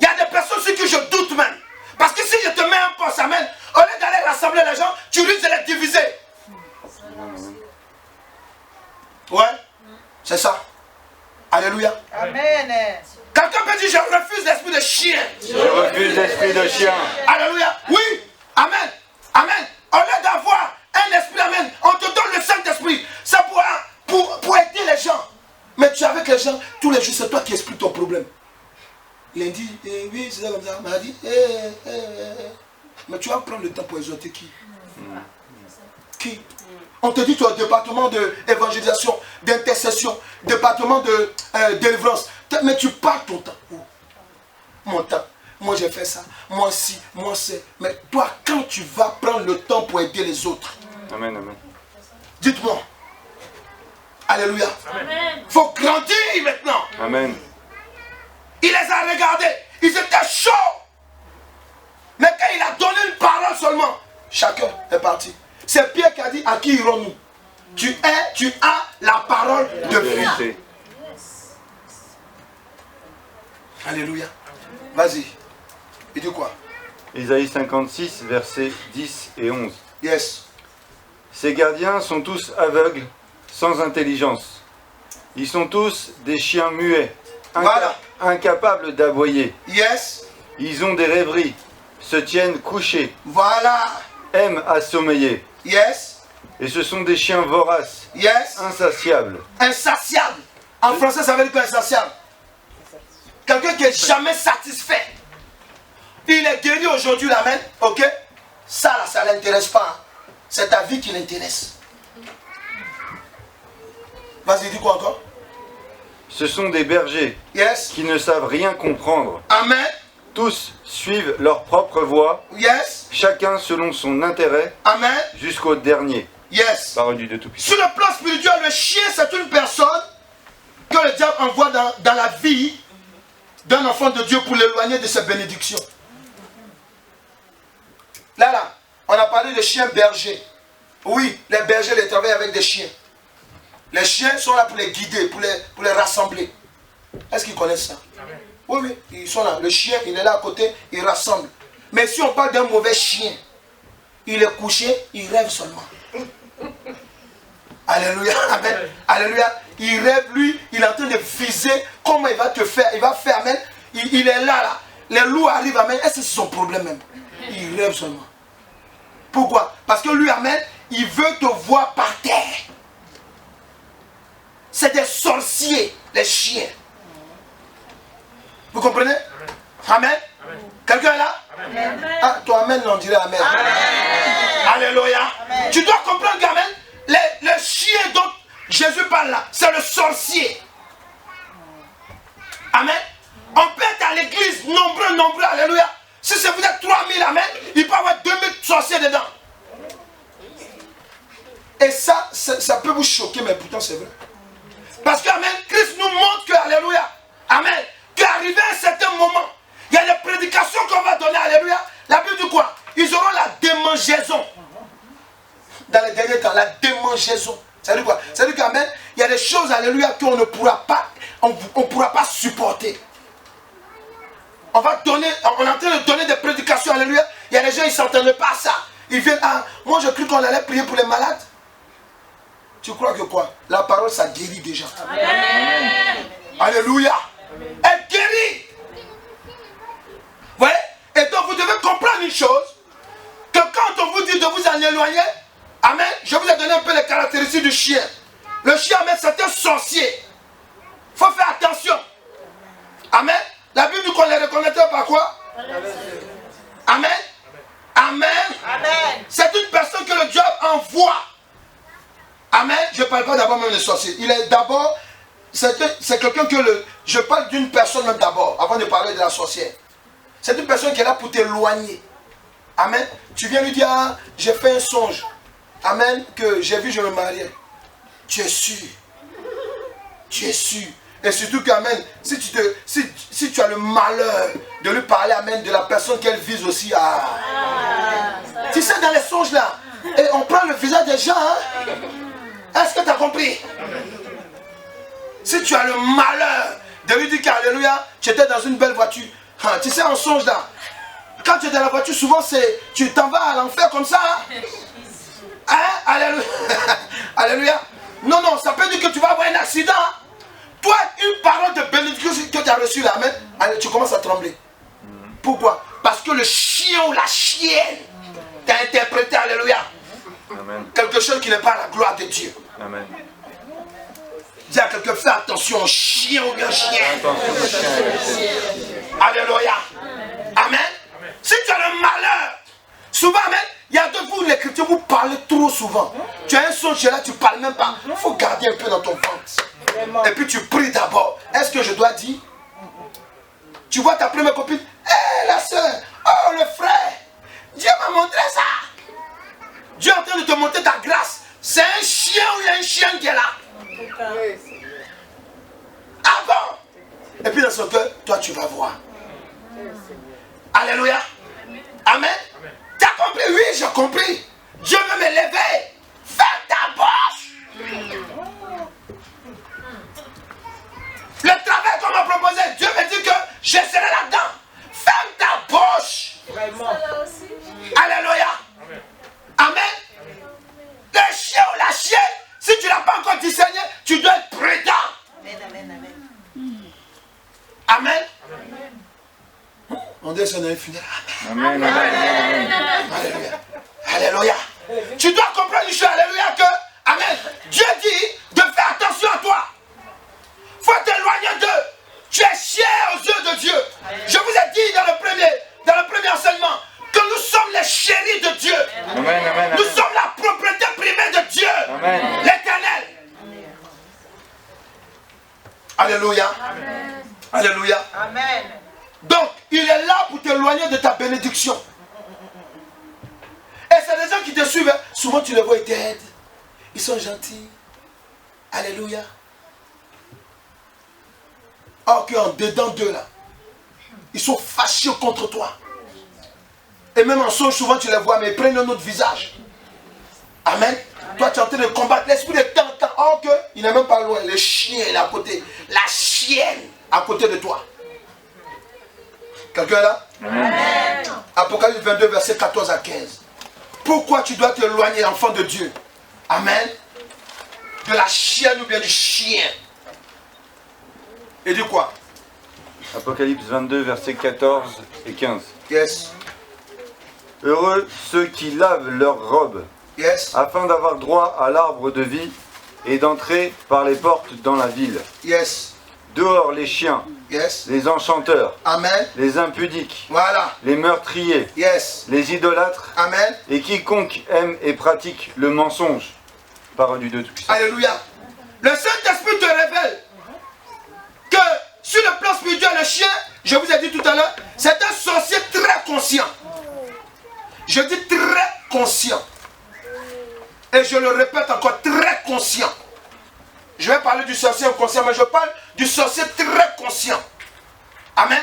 A: Il y a des personnes sur qui je doute même. Parce que si je te mets un poste, amen, au lieu d'aller rassembler les gens, tu risques de les diviser. Ouais, c'est ça. Alléluia.
C: Amen.
A: Quelqu'un peut dire, je refuse l'esprit de chien.
B: Je refuse l'esprit de chien.
A: Alléluia. Oui. Amen. Amen. Au lieu d'avoir un esprit, amen, on te donne le Saint-Esprit. C'est pour aider les gens. Mais tu es avec les gens, tous les jours, c'est toi qui expliques ton problème. Lundi, oui, c'est ça comme ça. Mardi, mais tu vas prendre le temps pour exhorter qui? Qui? On te dit, tu es au département d'évangélisation, d'intercession, département de délivrance. Mais tu parles ton temps. Où? Mon temps. Moi j'ai fait ça. Moi si, moi c'est. Mais toi, quand tu vas prendre le temps pour aider les autres.
B: Amen, amen.
A: Dites-moi. Alléluia. Il faut grandir maintenant.
B: Amen.
A: Il les a regardés. Ils étaient chauds. Mais quand il a donné une parole seulement, chacun est parti. C'est Pierre qui a dit, à qui irons-nous? Tu as la parole de vie. Alléluia. Vas-y. Il dit quoi?
B: Ésaïe 56, versets 10 et 11.
A: Yes.
B: Ces gardiens sont tous aveugles, sans intelligence. Ils sont tous des chiens muets,
A: Voilà.
B: incapables d'aboyer.
A: Yes.
B: Ils ont des rêveries, se tiennent couchés,
A: Voilà.
B: aiment à sommeiller.
A: Yes.
B: Et ce sont des chiens voraces,
A: Yes.
B: insatiables.
A: Insatiable. En français, ça veut dire quoi, insatiable? Quelqu'un qui n'est jamais satisfait. Il est guéri aujourd'hui, l'amen. Ok? Ça, là, ça ne l'intéresse pas. Hein. C'est ta vie qui l'intéresse. Vas-y, dis quoi encore?
B: Ce sont des bergers
A: Yes.
B: qui ne savent rien comprendre.
A: Amen.
B: Tous suivent leur propre voie,
A: Yes.
B: chacun selon son intérêt,
A: Amen.
B: jusqu'au dernier.
A: Yes.
B: Parole du Dieu Tout-Puissant.
A: Sur le plan spirituel, le chien, c'est une personne que le diable envoie dans la vie d'un enfant de Dieu pour l'éloigner de ses bénédictions. Là, on a parlé de chiens bergers. Oui, les bergers les travaillent avec des chiens. Les chiens sont là pour les guider, pour les rassembler. Est-ce qu'ils connaissent ça? Oui, oui, ils sont là. Le chien, il est là à côté, il rassemble. Mais si on parle d'un mauvais chien, il est couché, il rêve seulement. Alléluia, amen. Alléluia. Il rêve, lui, il est en train de viser comment il va te faire. Il va faire, amen. Il est là. Les loups arrivent, amen. Est-ce que c'est son problème même? Il rêve seulement. Pourquoi? Parce que lui, amen, il veut te voir par terre. C'est des sorciers, les chiens. Vous comprenez? Amen. Quelqu'un est là? Amen. Ah, toi, amen, on dirait amen. Amen. Alléluia. Amen. Tu dois comprendre qu'amen, le chien dont Jésus parle là, c'est le sorcier. Amen. On peut être à l'église, nombreux, alléluia. Si c'est vous êtes 3000, amen, il peut y avoir 2000 sorciers dedans. Et ça peut vous choquer, mais pourtant c'est vrai. Parce que, amen, Christ nous montre que, alléluia, amen, qu'arrivé à un certain moment, il y a des prédications qu'on va donner, alléluia. La Bible dit quoi? Ils auront la démangeaison. Dans les derniers temps, la démangeaison. Ça veut dire quoi? Ça veut dire qu'amen, il y a des choses, alléluia, qu'on ne pourra pas, on pourra pas supporter. On va donner, on est en train de donner des prédications, alléluia. Il y a des gens, ils ne s'entendent pas à ça. Ils viennent, ah, moi je cru qu'on allait prier pour les malades. Tu crois que quoi? La parole, ça guérit déjà. Amen. Alléluia. Amen. Elle guérit. Vous voyez? Et donc vous devez comprendre une chose, que quand on vous dit de vous en éloigner, amen, je vous ai donné un peu les caractéristiques du chien. Le chien, amen, c'est un sorcier. Il faut faire attention. Amen. La Bible dit qu'on les reconnaîtra par quoi? Amen. Amen. Amen. C'est une personne que le diable envoie. Amen. je ne parle pas d'abord même de sorcier. Il est d'abord, c'est quelqu'un que je parle d'une personne même d'abord, avant de parler de la sorcière. C'est une personne qui est là pour t'éloigner. Amen. Tu viens lui dire, ah, j'ai fait un songe. Amen, que j'ai vu, je me mariais. Tu es sûr. Tu es sûr. Et surtout que, amen, si tu as le malheur de lui parler, amen, de la personne qu'elle vise aussi à... Tu sais, dans les songes là, et on prend le visage des gens, hein? Est-ce que tu as compris? Si tu as le malheur de lui dire qu'alléluia, tu étais dans une belle voiture. Hein, tu sais, en songe là, quand tu es dans la voiture, souvent tu t'en vas à l'enfer comme ça. Hein? Alléluia. Alléluia. Non, non, ça peut dire que tu vas avoir un accident. Toi, une parole de bénédiction que tu as reçue là, amen, allez, tu commences à trembler. Pourquoi? Parce que le chien ou la chienne t'a interprété, alléluia,
B: Amen.
A: quelque chose qui n'est pas la gloire de Dieu.
B: Amen.
A: Dis à quelqu'un, fais attention au chien ou bien chien.
B: Attention au chien.
A: Alléluia. Amen. Si tu as le malheur, souvent, amen, il y a de vous, les chrétiens, vous parlez trop souvent. Tu as un son chez là, tu ne parles même pas. Il faut garder un peu dans ton ventre. Et puis tu pries d'abord. Est-ce que je dois dire? Tu vois ta première copine, hé la soeur, oh le frère, Dieu m'a montré ça. Dieu est en train de te montrer ta grâce. C'est un chien ou il y a une chienne qui est là. Ah bon? Et puis dans ce cœur, toi tu vas voir. Alléluia. Amen. Tu as compris? Oui, j'ai compris. Dieu veut me lever. Ferme ta bouche. Le travail qu'on m'a proposé, Dieu me dit que je serai là-dedans. Ferme ta bouche. Alléluia. Amen. Le chien ou la chienne, si tu ne l'as pas encore discerné, tu dois être prudent. Amen. On dit son infini.
B: Amen. Amen.
A: Alléluia. Alléluia. Tu dois comprendre une chose, alléluia, que, amen, Dieu dit de faire attention à toi. Il faut t'éloigner d'eux. Tu es cher aux yeux de Dieu. Je vous ai dit dans le premier enseignement que nous sommes les chéris de Dieu.
B: Amen. Amen.
A: Nous sommes la propriété privée de Dieu,
B: Amen.
A: l'Éternel. Alléluia. Alléluia.
C: Amen.
A: Donc, il est là pour t'éloigner de ta bénédiction. Et c'est des gens qui te suivent. Souvent, tu les vois, ils t'aident. Ils sont gentils. Alléluia. Or qu'en dedans d'eux, là, ils sont fâchés contre toi. Et même en songe, souvent, tu les vois, mais ils prennent un autre visage. Amen. Toi, tu es en train de combattre l'esprit de temps. Or qu'il n'est même pas loin. Le chien est à côté. La chienne à côté de toi. Quelqu'un est là?
C: Amen.
A: Apocalypse 22, verset 14 à 15. Pourquoi tu dois t'éloigner, enfant de Dieu? Amen. De la chienne ou bien du chien. Et du quoi?
B: Apocalypse 22, versets 14 et 15.
A: Yes.
B: Heureux ceux qui lavent leurs robes,
A: Yes.
B: afin d'avoir droit à l'arbre de vie et d'entrer par les portes dans la ville.
A: Yes.
B: Dehors les chiens,
A: Yes.
B: les enchanteurs,
A: Amen.
B: les impudiques,
A: Voilà.
B: les meurtriers,
A: Yes.
B: les idolâtres,
A: Amen.
B: et quiconque aime et pratique le mensonge. Parole du Dieu Tout-Puissant.
A: Alléluia. Le Saint-Esprit te révèle que sur le plan spirituel, le chien, je vous ai dit tout à l'heure, c'est un sorcier très conscient. Je dis très conscient. Et je le répète encore, très conscient. Je vais parler du sorcier inconscient, mais je parle du sorcier très conscient. Amen.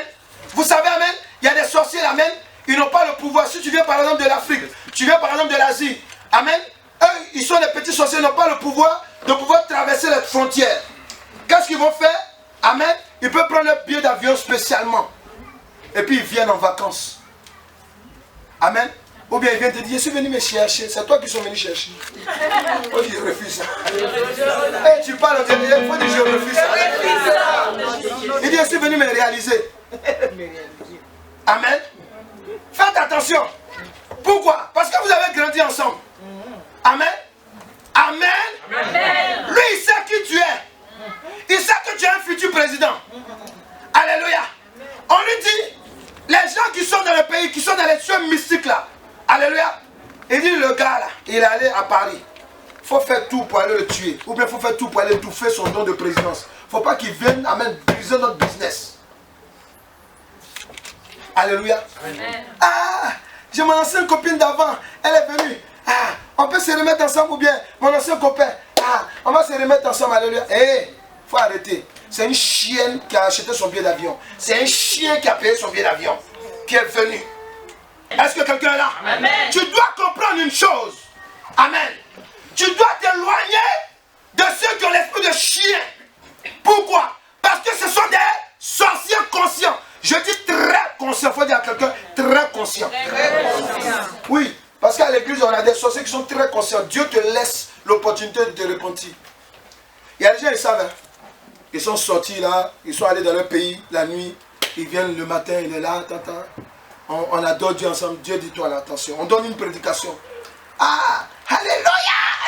A: Vous savez, amen, il y a des sorciers, amen, ils n'ont pas le pouvoir. Si tu viens par exemple de l'Afrique, tu viens par exemple de l'Asie, amen, eux, ils sont des petits sorciers, ils n'ont pas le pouvoir de pouvoir traverser les frontières. Qu'est-ce qu'ils vont faire? Amen. Ils peuvent prendre leur billet d'avion spécialement. Et puis ils viennent en vacances. Amen. Ou bien ils viennent te dire, je suis venu me chercher. C'est toi qui sont venus chercher. On dit, je refuse ça. Et tu parles au dernier, il faut dire, je refuse ça. Il dit, je suis venu me réaliser. Amen. Faites attention. Pourquoi? Parce que vous avez grandi ensemble. Amen. Amen. Amen. Lui, il sait qui tu es. Il sait que tu es un futur président. Alléluia. On lui dit, les gens qui sont dans le pays, qui sont dans les cieux mystiques là. Alléluia. Il dit, le gars là, il est allé à Paris. faut faire tout pour aller le tuer. Ou bien il faut faire tout pour aller étouffer son don de présidence. Il ne faut pas qu'il vienne, amen, briser notre business. Alléluia. Amen. Ah, j'ai mon ancienne copine d'avant. Elle est venue. Ah, on peut se remettre ensemble ou bien mon ancien copain. Ah, on va se remettre ensemble. Alléluia. Eh, faut arrêter. C'est une chienne qui a acheté son billet d'avion. C'est un chien qui a payé son billet d'avion. Qui est venu. Est-ce que quelqu'un est là? Amen. Tu dois comprendre une chose. Amen. Tu dois t'éloigner de ceux qui ont l'esprit de chien. Pourquoi? Parce que ce sont des sorciers conscients. Je dis très conscients. Il faut dire à quelqu'un très conscient. Oui, parce qu'à l'église, on a des sorciers qui sont très conscients. Dieu te laisse l'opportunité de te repentir. Il y a des gens, ils savent. Hein? Ils sont sortis là, ils sont allés dans leur pays la nuit. Ils viennent le matin, il est là, tata. On adore Dieu ensemble. Dieu dit toi l'attention. On donne une prédication. Ah, alléluia,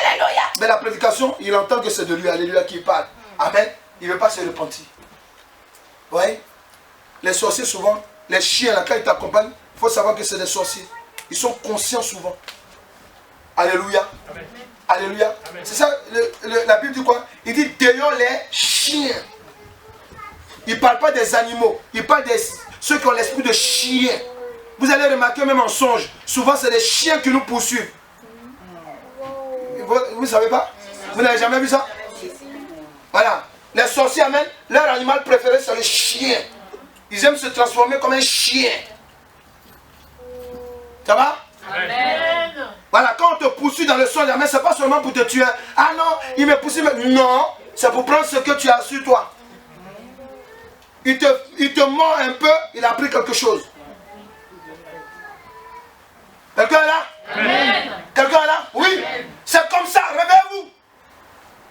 A: alléluia. Mais la prédication, il entend que c'est de lui, alléluia, qui parle. Amen. Il ne veut pas se repentir. Vous voyez? Les sorciers souvent, les chiens là, quand ils t'accompagnent, il faut savoir que c'est des sorciers. Ils sont conscients souvent. Alléluia. Amen. Alléluia. C'est ça, la Bible dit quoi? Il dit délions les chiens. Il ne parle pas des animaux. Il parle de ceux qui ont l'esprit de chien. Vous allez remarquer même en songe, souvent c'est des chiens qui nous poursuivent. Vous ne savez pas? Vous n'avez jamais vu ça? Voilà. Les sorciers, amen, leur animal préféré c'est le chien. Ils aiment se transformer comme un chien. Ça va? Amen. Voilà, quand on te poursuit dans le songe, amen, c'est pas seulement pour te tuer. Ah non, il me poursuit. Non, c'est pour prendre ce que tu as sur toi. Il te mord un peu, il a pris quelque chose. Quelqu'un est là? Amen. Quelqu'un est là? Oui. C'est comme ça, réveillez-vous.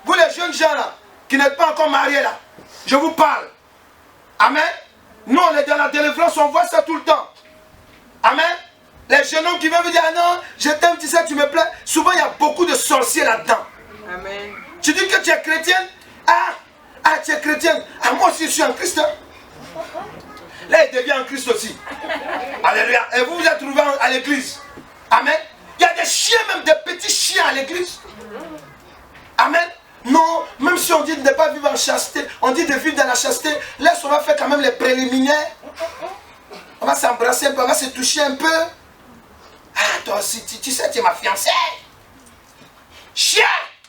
A: Vous les jeunes gens là, qui n'êtes pas encore mariés là, je vous parle. Amen. Nous on est dans la délivrance, on voit ça tout le temps. Amen. Les jeunes hommes qui veulent vous dire, ah non, je t'aime, tu sais, tu me plais. Souvent il y a beaucoup de sorciers là-dedans. Amen. Tu dis que tu es chrétienne. Ah, tu es chrétienne. Ah, moi aussi je suis en Christ. Hein. Là il devient en Christ aussi. Alléluia. Et vous vous êtes trouvés à l'église. Amen. Il y a des chiens, même des petits chiens à l'église. Amen. Non, même si on dit de ne pas vivre en chasteté, on dit de vivre dans la chasteté, là on va faire quand même les préliminaires. On va s'embrasser un peu, on va se toucher un peu. Ah, toi aussi, tu sais, tu es ma fiancée. Chien.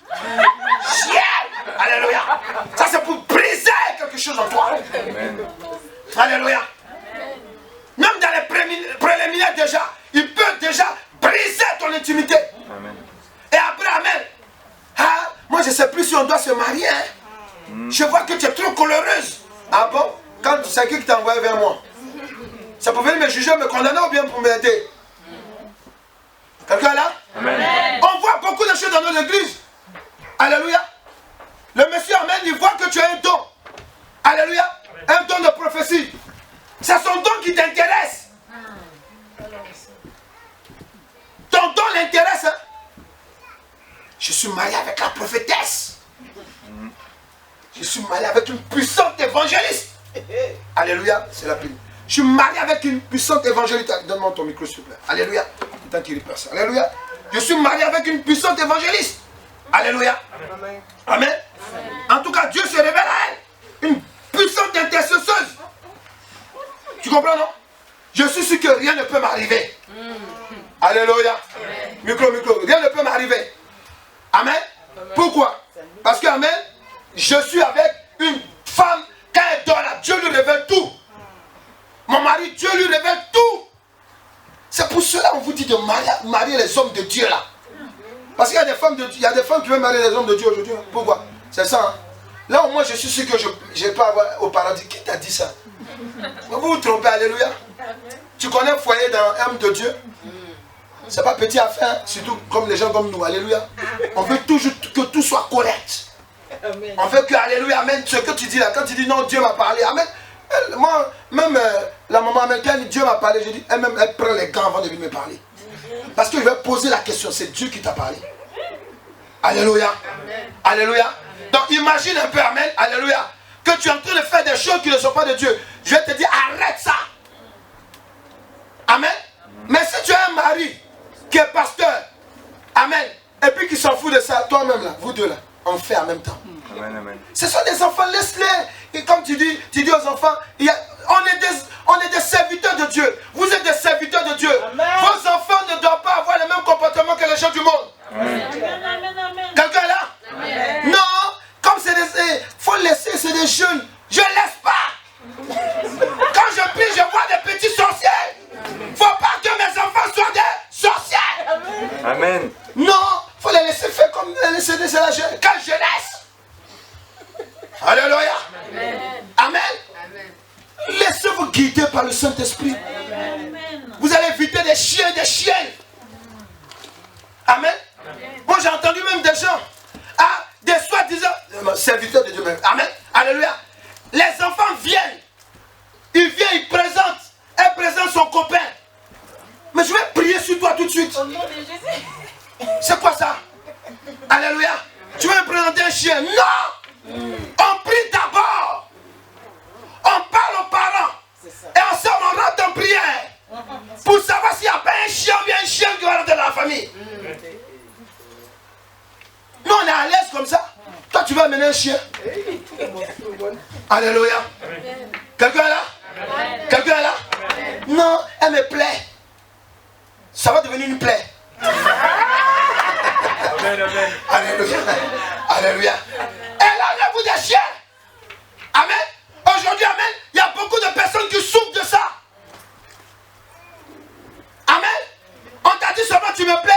A: Chien. Alléluia. Ça c'est pour briser quelque chose en toi. Amen. Alléluia. Même dans les préliminaires déjà, il peut déjà briser ton intimité. Amen. Et après, amen. Ah, moi je ne sais plus si on doit se marier. Hein. Je vois que tu es trop coloureuse. Ah bon? Quand c'est qui t'a envoyé vers moi? Ça peut venir me juger, me condamner ou bien pour m'aider? Quelqu'un là? Amen. On voit beaucoup de choses dans nos églises. Alléluia. Le monsieur, amen, il voit que tu as un don. Alléluia. Un don de prophétie. C'est son don qui t'intéresse. Ton don l'intéresse. Hein? Je suis marié avec la prophétesse. Je suis marié avec une puissante évangéliste. Alléluia, c'est la Bible. Je suis marié avec une puissante évangéliste. Donne-moi ton micro s'il te plaît. Alléluia. Tant qu'il repasse. Alléluia. Je suis marié avec une puissante évangéliste. Alléluia. Amen. Amen. En tout cas, Dieu se révèle à elle. Une puissante intercesseuse. Tu comprends, non? Je suis sûr que rien ne peut m'arriver. Alléluia. Micro. Rien ne peut m'arriver. Amen. Pourquoi? Parce que, amen, je suis avec une femme, quand elle dort là, Dieu lui révèle tout. Mon mari, Dieu lui révèle tout. C'est pour cela qu'on vous dit de marier les hommes de Dieu là. Parce qu'il y a des femmes qui veulent marier les hommes de Dieu aujourd'hui. Pourquoi? C'est ça. Hein? Là au moins je suis sûr que je ne vais pas avoir au paradis. Qui t'a dit ça? Vous vous trompez, alléluia. Tu connais un foyer d'un homme de Dieu? C'est pas petit à faire, hein? Surtout comme les gens comme nous, alléluia. On veut toujours que tout soit correct. On veut que, alléluia, amen, ce que tu dis là, quand tu dis non, Dieu m'a parlé, amen. Moi, même la maman américaine, Dieu m'a parlé, je dis, elle-même, elle prend les gants avant de venir me parler. Parce que je vais poser la question, c'est Dieu qui t'a parlé. Alléluia. Amen. Alléluia. Donc imagine un peu, amen, alléluia, que tu es en train de faire des choses qui ne sont pas de Dieu. Je vais te dire, arrête ça. Amen. Mais si tu as un mari qui est pasteur, amen, et puis qui s'en fout de ça, toi-même là, vous deux là, on fait en même temps.
B: Amen, amen.
A: Ce sont des enfants, laisse-les. Et comme tu dis aux enfants, on est des serviteurs de Dieu. Vous êtes des serviteurs de Dieu.
C: Amen.
A: Vos enfants ne doivent pas avoir le même comportement que les gens du monde. Quelqu'un est là?
C: Amen.
A: Non, comme c'est des... faut laisser, c'est des jeunes. Je ne laisse pas. Quand je prie, je vois des petits sorciers. Faut pas que mes enfants soient des sorciers.
B: Amen.
A: Non, faut les laisser faire comme les laisser la jeunesse. Quelle jeunesse? Alléluia.
C: Amen.
A: Amen. Laissez-vous guider par le Saint-Esprit. Vous allez éviter des chiens et des chiennes. Amen. Moi j'ai entendu même des gens, des soi-disant serviteurs de Dieu même. Amen. Alléluia. Les enfants viennent. Ils viennent, ils présentent. Elle présente son copain. Mais je vais prier sur toi tout de suite.
C: Au nom de Jésus.
A: C'est quoi ça? Alléluia. Tu veux me présenter un chien? Non. On prie d'abord. On parle aux parents. Et ensemble on rentre en prière. Pour savoir s'il n'y a pas un chien ou bien un chien qui va rentrer dans la famille. Nous on est à l'aise comme ça. Toi tu vas amener un chien. Alléluia. Quelqu'un est là? Quelqu'un est là? Non, elle me plaît. Ça va devenir une plaie. Alléluia. Alléluia. Et là, enlève-vous des chiens. Amen. Aujourd'hui, amen, il y a beaucoup de personnes qui souffrent de ça. Amen. On t'a dit seulement tu me plais.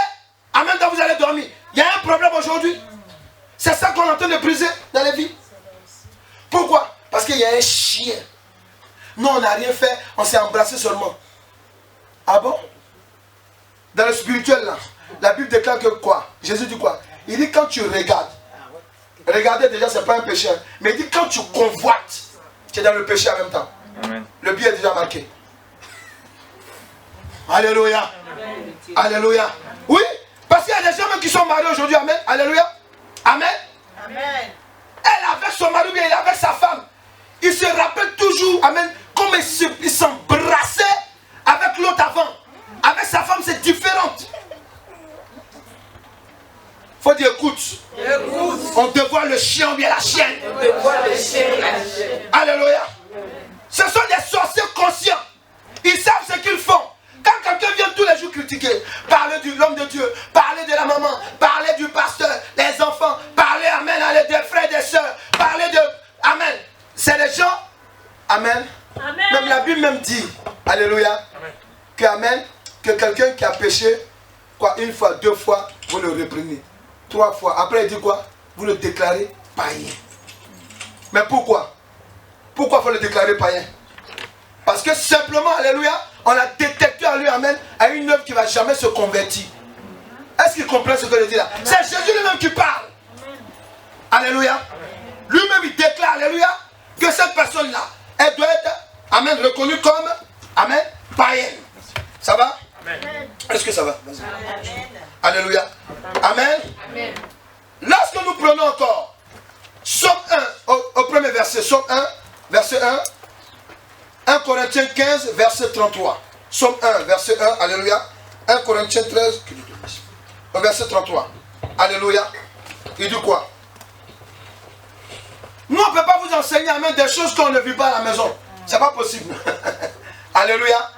A: Amen, donc vous allez dormir. Il y a un problème aujourd'hui. C'est ça qu'on est en train de briser dans les vies. Pourquoi? Parce qu'il y a un chien. Nous, on n'a rien fait, on s'est embrassé seulement. Ah bon? Dans le spirituel, là, la Bible déclare que quoi? Jésus dit quoi? Il dit quand tu regardes. Regarder déjà, c'est pas un péché. Mais il dit quand tu convoites, tu es dans le péché en même temps.
B: Amen.
A: Le but est déjà marqué. Alléluia. Alléluia. Oui, parce qu'il y a des gens même qui sont mariés aujourd'hui. Amen. Alléluia. Amen.
C: Amen.
A: Elle avec son mari, bien il est avec sa femme. Il se rappelle toujours, amen, comme il s'embrassait avec l'autre avant. Avec sa femme, c'est différent. Faut dire écoute.
C: Écoute.
A: On te voit le chien ou bien la chienne.
C: On te voit le chien et la chienne.
A: Alléluia. Ce sont des sorciers conscients. Ils savent ce qu'ils font. Quand quelqu'un vient tous les jours critiquer, parler de l'homme de Dieu, parler de la maman, parler du pasteur, les enfants, parler, amen, des frères et des sœurs, parler de, amen. C'est les gens, amen.
C: Amen.
A: Même la Bible même dit, alléluia, amen. Que amen, que quelqu'un qui a péché, quoi, une fois, deux fois, vous le reprenez. Trois fois. Après il dit quoi? Vous le déclarez païen. Mais pourquoi? Pourquoi il faut le déclarer païen? Parce que simplement, alléluia, on a détecté en lui, amen, à une œuvre qui ne va jamais se convertir. Est-ce qu'il comprend ce que je dis là? C'est Jésus lui-même qui parle. Alléluia. Lui-même il déclare, alléluia, que cette personne-là, elle doit être, amen, reconnue comme, amen, païenne. Ça va? Est-ce que ça va? Vas-y. Alléluia. Amen.
C: Amen.
A: Lorsque nous prenons encore Somme 1, au premier verset, Somme 1, verset 1, 1 Corinthiens 15, verset 33. Somme 1, verset 1, alléluia. 1 Corinthiens 13, au verset 33. Alléluia. Il dit quoi? Nous, on ne peut pas vous enseigner à mettre des choses qu'on ne vit pas à la maison. C'est pas possible. Alléluia.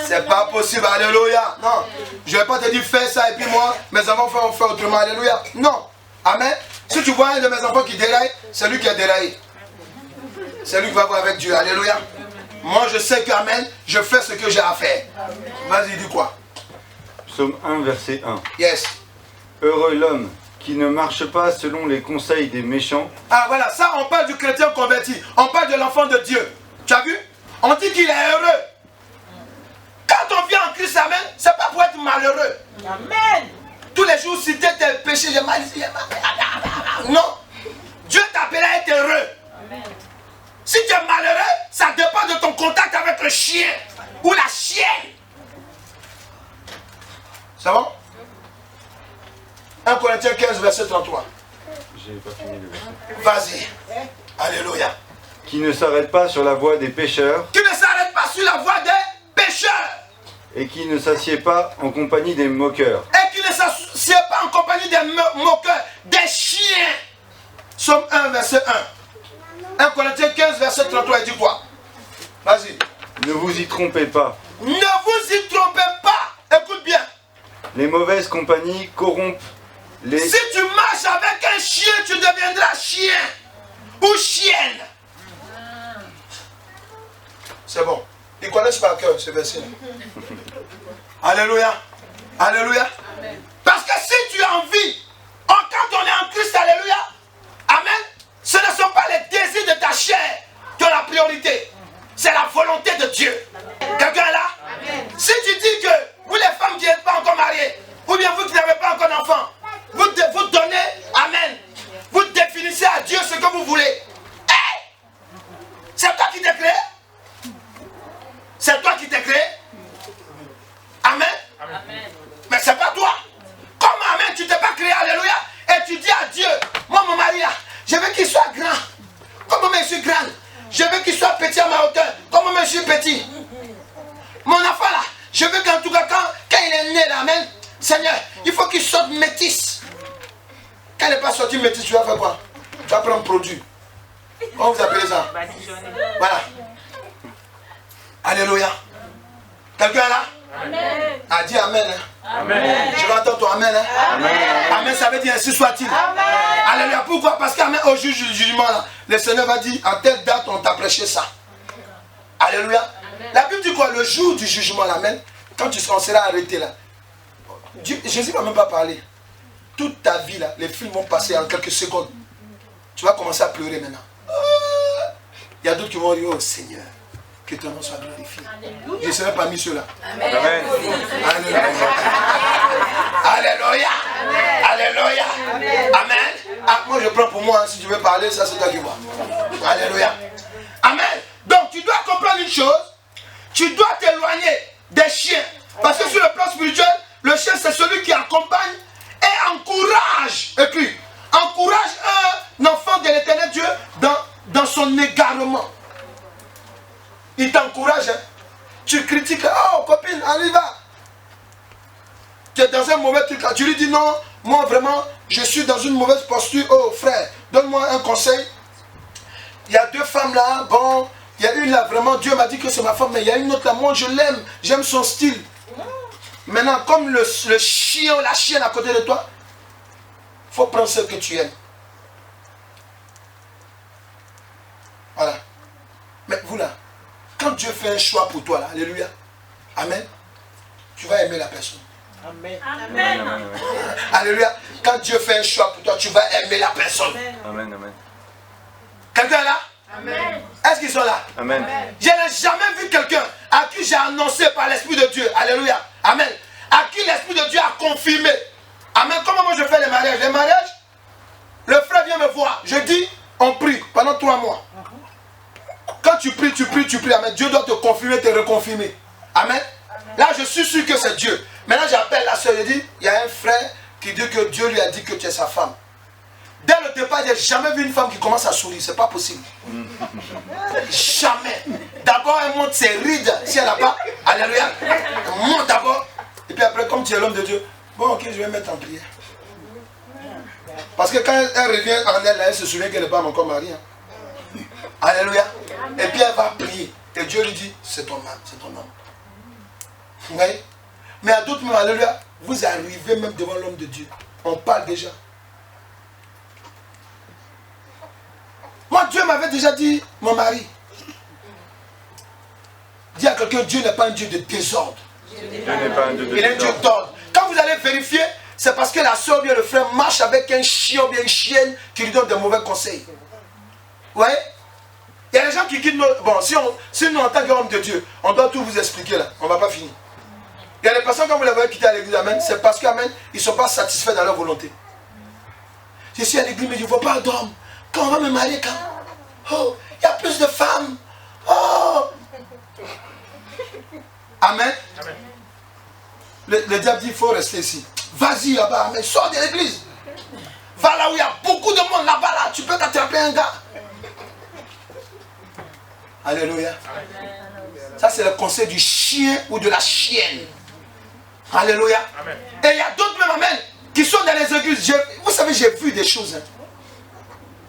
A: C'est pas possible. Alléluia. Non. Je ne vais pas te dire fais ça et puis moi, mes enfants on fait autrement. Alléluia. Non. Amen. Si tu vois un de mes enfants qui déraille, c'est lui qui a déraillé. C'est lui qui va voir avec Dieu. Alléluia. Moi, je sais que, amen, je fais ce que j'ai à faire. Vas-y, dis quoi?
B: Psaume 1, verset 1.
A: Yes.
B: Heureux l'homme qui ne marche pas selon les conseils des méchants.
A: Ah, voilà. Ça, on parle du chrétien converti. On parle de l'enfant de Dieu. Tu as vu? On dit qu'il est heureux. Quand on vient en Christ, amen, c'est pas pour être malheureux.
C: Amen.
A: Tous les jours, si tu es tes péchés, j'ai mal ici. Non. Dieu t'appelle à être heureux.
C: Amen.
A: Si tu es malheureux, ça dépend de ton contact avec le chien ou la chienne. C'est bon? 1 Corinthiens 15, verset 33.
B: J'ai pas fini le verset.
A: Vas-y. Alléluia.
B: Qui ne s'arrête pas sur la voie des pécheurs
A: Qui ne s'arrête pas sur la voie des pécheurs.
B: et qui ne s'assied pas en compagnie des moqueurs.
A: Et qui ne s'assied pas en compagnie des moqueurs, des chiens. Somme 1, verset 1. 1 Corinthiens 15, verset 33, il dit quoi? Vas-y.
B: Ne vous y trompez pas.
A: Ne vous y trompez pas. Écoute bien.
B: Les mauvaises compagnies corrompent les...
A: Si tu marches avec un chien, tu deviendras chien ou chienne. C'est bon. Ils connaissent par cœur ce verset. Alléluia. Alléluia. Amen. Parce que si tu as envie, quand on est en Christ, alléluia, amen, ce ne sont pas les désirs de ta chair qui ont la priorité. C'est la volonté de Dieu. Quelqu'un est là? Amen. Si tu dis que vous les femmes qui n'êtes pas encore mariées, ou bien vous qui n'avez pas encore d'enfants, vous donnez, amen, vous définissez à Dieu ce que vous voulez. Hey! C'est toi qui t'es créé? C'est toi qui t'es créé? Amen. Amen. Mais c'est pas toi. Comment, amen, tu t'es pas créé, alléluia, et tu dis à Dieu, moi mon mari là, je veux qu'il soit grand. Comme moi je suis grande. Je veux qu'il soit petit à ma hauteur. Comme moi je suis petit. Mon enfant là, je veux qu'en tout cas quand il est né là, amen, Seigneur, il faut qu'il sorte métis. Quand il n'est pas sorti métis, tu vas faire quoi? Tu vas prendre un produit. Comment vous appelez ça? Voilà. Alléluia. Quelqu'un est là? Amen. A dit amen. Hein? Amen. Je vais entendre ton amen. Hein? Amen. Amen, ça veut dire ainsi soit-il. Alléluia. Pourquoi? Parce qu'au jugement, là, le Seigneur va dire à telle date on t'a prêché ça. Alléluia. Amen. La Bible dit quoi? Le jour du jugement, là, amen, quand tu seras arrêté là, Jésus ne va même pas parler. Toute ta vie là, les films vont passer en quelques secondes. Tu vas commencer à pleurer maintenant. Il y a d'autres qui vont dire, oh Seigneur, que ton nom soit glorifié. Alléluia. Je ne serai pas mis ceux-là. Amen. Alléluia. Alléluia. Amen. Alléluia. Amen. Amen. Ah, moi je prends pour moi, hein, si tu veux parler, ça c'est toi qui vois. Alléluia. Amen. Donc tu dois comprendre une chose. Tu dois t'éloigner des chiens. Parce que sur le plan spirituel, le chien c'est celui qui accompagne et encourage. Et puis, encourage un enfant de l'éternel Dieu dans son égarement. Il t'encourage. Hein. Tu critiques. Oh copine, allez va. Tu es dans un mauvais truc là. Tu lui dis non, moi vraiment, je suis dans une mauvaise posture. Oh frère, donne-moi un conseil. Il y a deux femmes là. Bon, il y a une là, vraiment, Dieu m'a dit que c'est ma femme. Mais il y a une autre là, moi je l'aime. J'aime son style. Maintenant, comme le chien, la chienne à côté de toi, il faut prendre ce que tu aimes. Voilà. Mais vous là, quand Dieu fait un choix pour toi là, alléluia, amen, tu vas aimer la personne. Amen. Amen. Alléluia. Quand Dieu fait un choix pour toi, tu vas aimer la personne.
B: Amen, amen.
A: Quelqu'un est là?
C: Amen.
A: Est-ce qu'ils sont là?
B: Amen.
A: Je n'ai jamais vu quelqu'un à qui j'ai annoncé par l'Esprit de Dieu, alléluia, amen, à qui l'Esprit de Dieu a confirmé. Amen. Comment moi je fais les mariages? Les mariages, le frère vient me voir, je dis, on prie pendant 3 mois. Quand tu pries, amen, Dieu doit te confirmer, te reconfirmer. Amen. Là, je suis sûr que c'est Dieu. Maintenant, j'appelle la soeur, je dis, il y a un frère qui dit que Dieu lui a dit que tu es sa femme. Dès le départ, je n'ai jamais vu une femme qui commence à sourire, c'est pas possible. Jamais. D'abord, elle monte ses rides, si elle n'a pas, alléluia, elle monte d'abord, et puis après, comme tu es l'homme de Dieu, bon, ok, je vais mettre en prière. Parce que quand elle revient en elle, là, elle se souvient qu'elle n'est pas encore mariée. Hein. Alléluia. Et puis elle va prier. Et Dieu lui dit, c'est ton âme, c'est ton homme. Vous voyez? Mais à d'autres moments, alléluia, vous arrivez même devant l'homme de Dieu. On parle déjà. Moi, Dieu m'avait déjà dit, mon mari, dis à quelqu'un, Dieu n'est pas un Dieu de désordre.
B: Dieu n'est pas un Dieu de
A: Il est un Dieu d'ordre. Quand vous allez vérifier, c'est parce que la soeur ou bien le frère marche avec un chien ou bien une chienne qui lui donne de mauvais conseils. Vous voyez? Il y a des gens qui quittent nos... Bon, si nous, en tant qu'homme de Dieu, on doit tout vous expliquer là. On ne va pas finir. Il y a des personnes, quand vous les voyez quitter à l'église, amen, c'est parce qu'amen, ils ne sont pas satisfaits dans leur volonté. Je suis à l'église, mais je ne vois pas d'homme. Quand on va me marier, quand... Oh, il y a plus de femmes. Oh. Amen. Amen. Le diable dit, il faut rester ici. Vas-y là-bas, mais sors de l'église. Va là où il y a beaucoup de monde là-bas, là. Tu peux t'attraper un gars. Alléluia. Amen. Ça, c'est le conseil du chien ou de la chienne. Alléluia. Amen. Et il y a d'autres même, amen, qui qui sont dans les églises. Vous savez, j'ai vu des choses. Hein.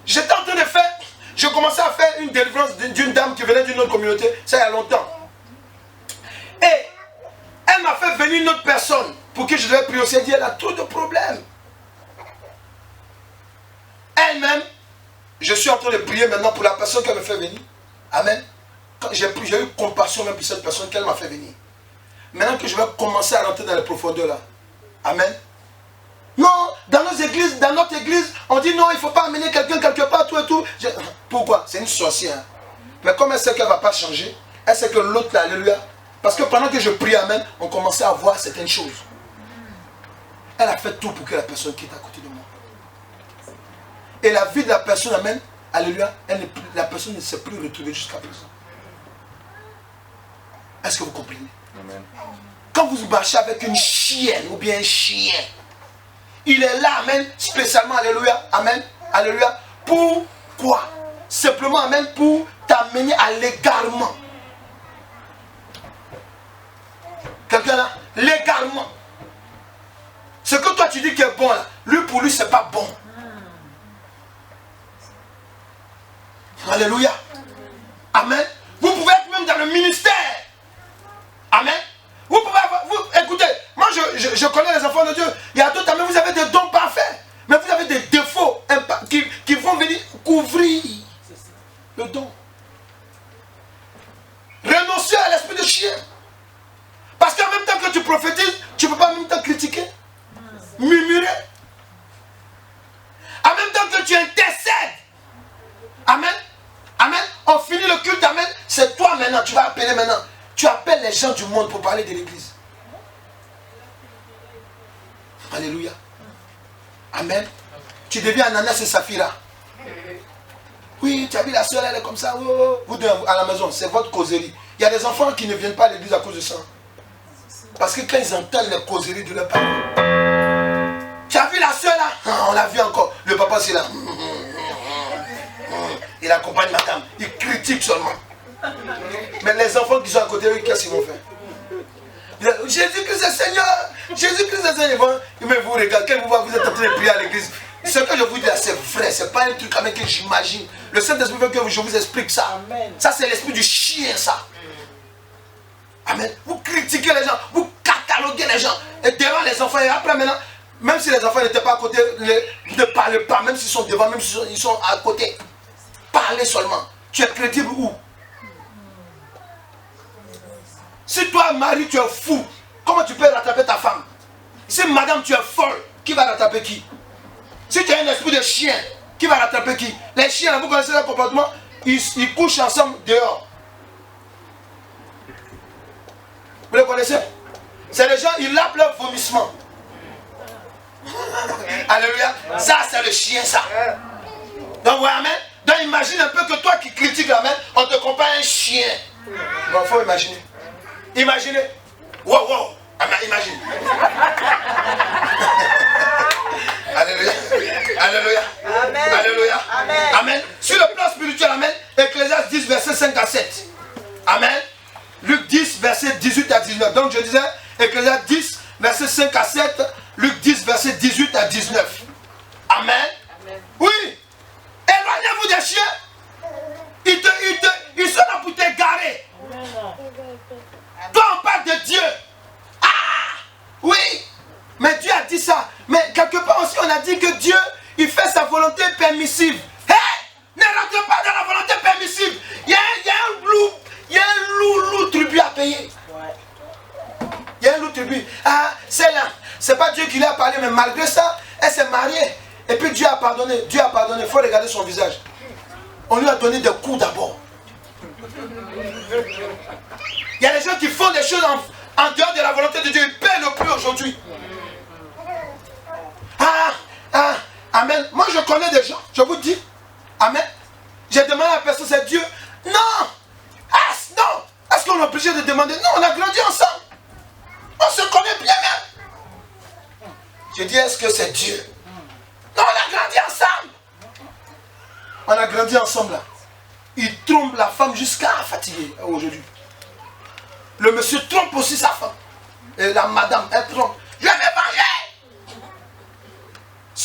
A: J'étais en train de faire, je commençais à faire une délivrance d'une dame qui venait d'une autre communauté, ça il y a longtemps. Et elle m'a fait venir une autre personne pour qui je devais prier aussi. Elle dit, elle a trop de problèmes. Elle-même, je suis en train de prier maintenant pour la personne qu'elle me fait venir. Amen. J'ai eu compassion même pour cette personne qu'elle m'a fait venir. Maintenant que je vais commencer à rentrer dans les profondeurs là. Amen. Non, dans nos églises, dans notre église, on dit non, il ne faut pas amener quelqu'un quelque part, tout et tout. Pourquoi? C'est une sorcière. Mais comme elle sait qu'elle ne va pas changer, elle sait que l'autre là, alléluia. Parce que pendant que je prie, amen, on commençait à voir certaines choses. Elle a fait tout pour que la personne quitte à côté de moi. Et la vie de la personne, amen, alléluia, la personne ne s'est plus retrouvée jusqu'à présent. Est-ce que vous comprenez? Amen. Quand vous marchez avec une chienne ou bien un chien, il est là, amen, spécialement, alléluia, amen, alléluia, pour quoi? Simplement, amen, pour t'amener à l'égarement. Quelqu'un là? L'égarement. Ce que toi tu dis qui est bon là, lui pour lui c'est pas bon. Alléluia. Amen. Vous pouvez être même dans le ministère. Amen. Vous pouvez avoir, écoutez, moi je connais les enfants de Dieu. Il y a d'autres, mais vous avez des dons parfaits. Mais vous avez des défauts qui vont venir couvrir le don. Renoncez à l'esprit de chien. Parce qu'en même temps que tu prophétises, tu ne peux pas en même temps critiquer, murmurer. En même temps que tu intercèdes. Amen. Amen. On finit le culte, amen. C'est toi maintenant, tu vas appeler maintenant. Tu appelles les gens du monde pour parler de l'église. Alléluia. Amen. Tu deviens Ananas et Saphira. Oui, tu as vu la soeur, elle est comme ça. Oh. Vous deux à la maison, c'est votre causerie. Il y a des enfants qui ne viennent pas à l'église à cause de ça. Parce que quand ils entendent les causeries de leurs parents. Tu as vu la soeur là? On l'a vu encore. Le papa c'est là. Il accompagne madame. Il critique seulement. Mais les enfants qui sont à côté, qu'est-ce qu'ils vont faire? Jésus-Christ est Seigneur. Jésus-Christ est Seigneur. Mais vous regardez, quand vous êtes en train de prier à l'église, ce que je vous dis là, c'est vrai. Ce n'est pas un truc avec que j'imagine. Le Saint-Esprit veut que je vous explique ça. Amen. Ça, c'est l'esprit du chien, ça. Amen. Vous critiquez les gens, vous cataloguez les gens. Et devant les enfants, et après maintenant, même si les enfants n'étaient pas à côté, ne parlez pas. Même s'ils sont devant, même s'ils sont à côté. Parlez seulement. Tu es crédible où? Si toi, mari, tu es fou, comment tu peux rattraper ta femme? Si madame, tu es folle, qui va rattraper qui? Si tu as un esprit de chien, qui va rattraper qui? Les chiens, vous connaissez leur comportement, ils couchent ensemble dehors. Vous les connaissez? C'est les gens, ils lavent leur vomissement. Alléluia. Ça, c'est le chien, ça. Donc, ouais, amen. Donc, imagine un peu que toi qui critiques la main, on te compare à un chien. Bon, il faut imaginer. Imaginez. Wow, wow. Amen, imagine. Alléluia. Alléluia. Amen. Alléluia. Amen. Amen. Sur le plan spirituel, amen. Ecclésiaste 10, verset 5 à 7. Amen. Luc 10, verset 18 à 19. Donc je disais, Ecclésiaste 10, verset 5 à 7. Luc 10, verset 18 à 19. Amen. Amen. Oui. Éloignez-vous des chiens. Ils sont là pour t'égarer. Toi, on parle de Dieu. Ah, oui. Mais Dieu a dit ça. Mais quelque part aussi, on a dit que Dieu, il fait sa volonté permissive. Hé, ne rentre pas dans la volonté permissive. Il y a un loup tribu à payer. Il y a un loup tribu. Ah, c'est là. C'est pas Dieu qui lui a parlé, mais malgré ça, elle s'est mariée. Et puis Dieu a pardonné. Dieu a pardonné. Il faut regarder son visage. On lui a donné des coups d'abord. Il y a des gens qui font des choses en dehors de la volonté de Dieu. Ils paient le prix aujourd'hui. Amen. Moi je connais des gens, je vous dis. Amen. J'ai demandé à la personne, c'est Dieu. Non. Non. Est-ce qu'on est obligé de demander? Non, on a grandi ensemble. On se connaît bien même. Je dis, est-ce que c'est Dieu? Non, on a grandi ensemble. On a grandi ensemble là. Il trompe la femme jusqu'à fatiguer aujourd'hui. Le monsieur trompe aussi sa femme. Et la madame, elle trompe. Je vais venger.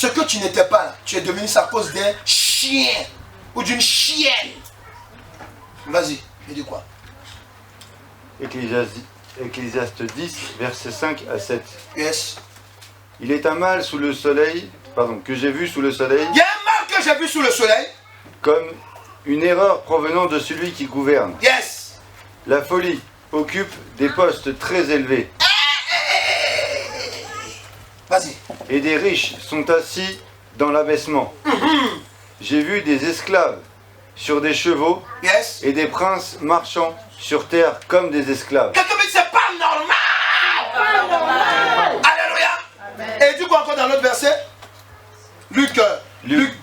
A: ce que tu n'étais pas là, tu es devenu ça à cause d'un chien ou d'une chienne. Vas-y, il dit quoi?
B: Ecclésiaste 10, versets 5 à 7.
A: Yes.
B: Il est un mal sous le soleil, que j'ai vu sous le soleil,
A: Il y a un mal que j'ai vu sous le soleil.
B: comme une erreur provenant de celui qui gouverne.
A: Yes.
B: La folie occupe des postes très élevés.
A: Vas-y.
B: Et des riches sont assis dans l'abaissement. J'ai vu des esclaves sur des chevaux
A: Yes.
B: et des princes marchant sur terre comme des esclaves.
A: Quelqu'un me dit c'est pas normal. Alléluia. Et du coup encore dans l'autre verset, Luc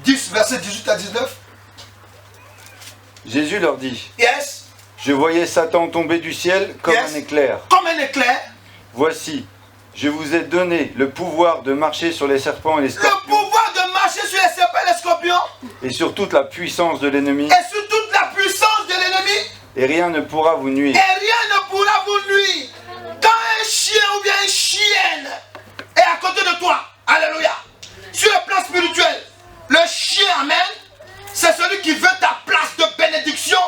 A: 10, verset 18 à 19.
B: Jésus leur dit,
A: Yes.
B: je voyais Satan tomber du ciel comme
A: Yes.
B: un éclair.
A: Comme un éclair.
B: Voici, je vous ai donné le pouvoir de marcher sur les serpents et les
A: Le
B: scorpions
A: pouvoir de marcher sur les serpents et les scorpions.
B: et sur toute la puissance de l'ennemi,
A: Et sur toute la puissance de l'ennemi.
B: et rien ne pourra vous nuire.
A: Et rien ne pourra vous nuire. Quand un chien ou bien une chienne est à côté de toi, alléluia, sur le plan spirituel, le chien, amen, c'est celui qui veut ta place de bénédiction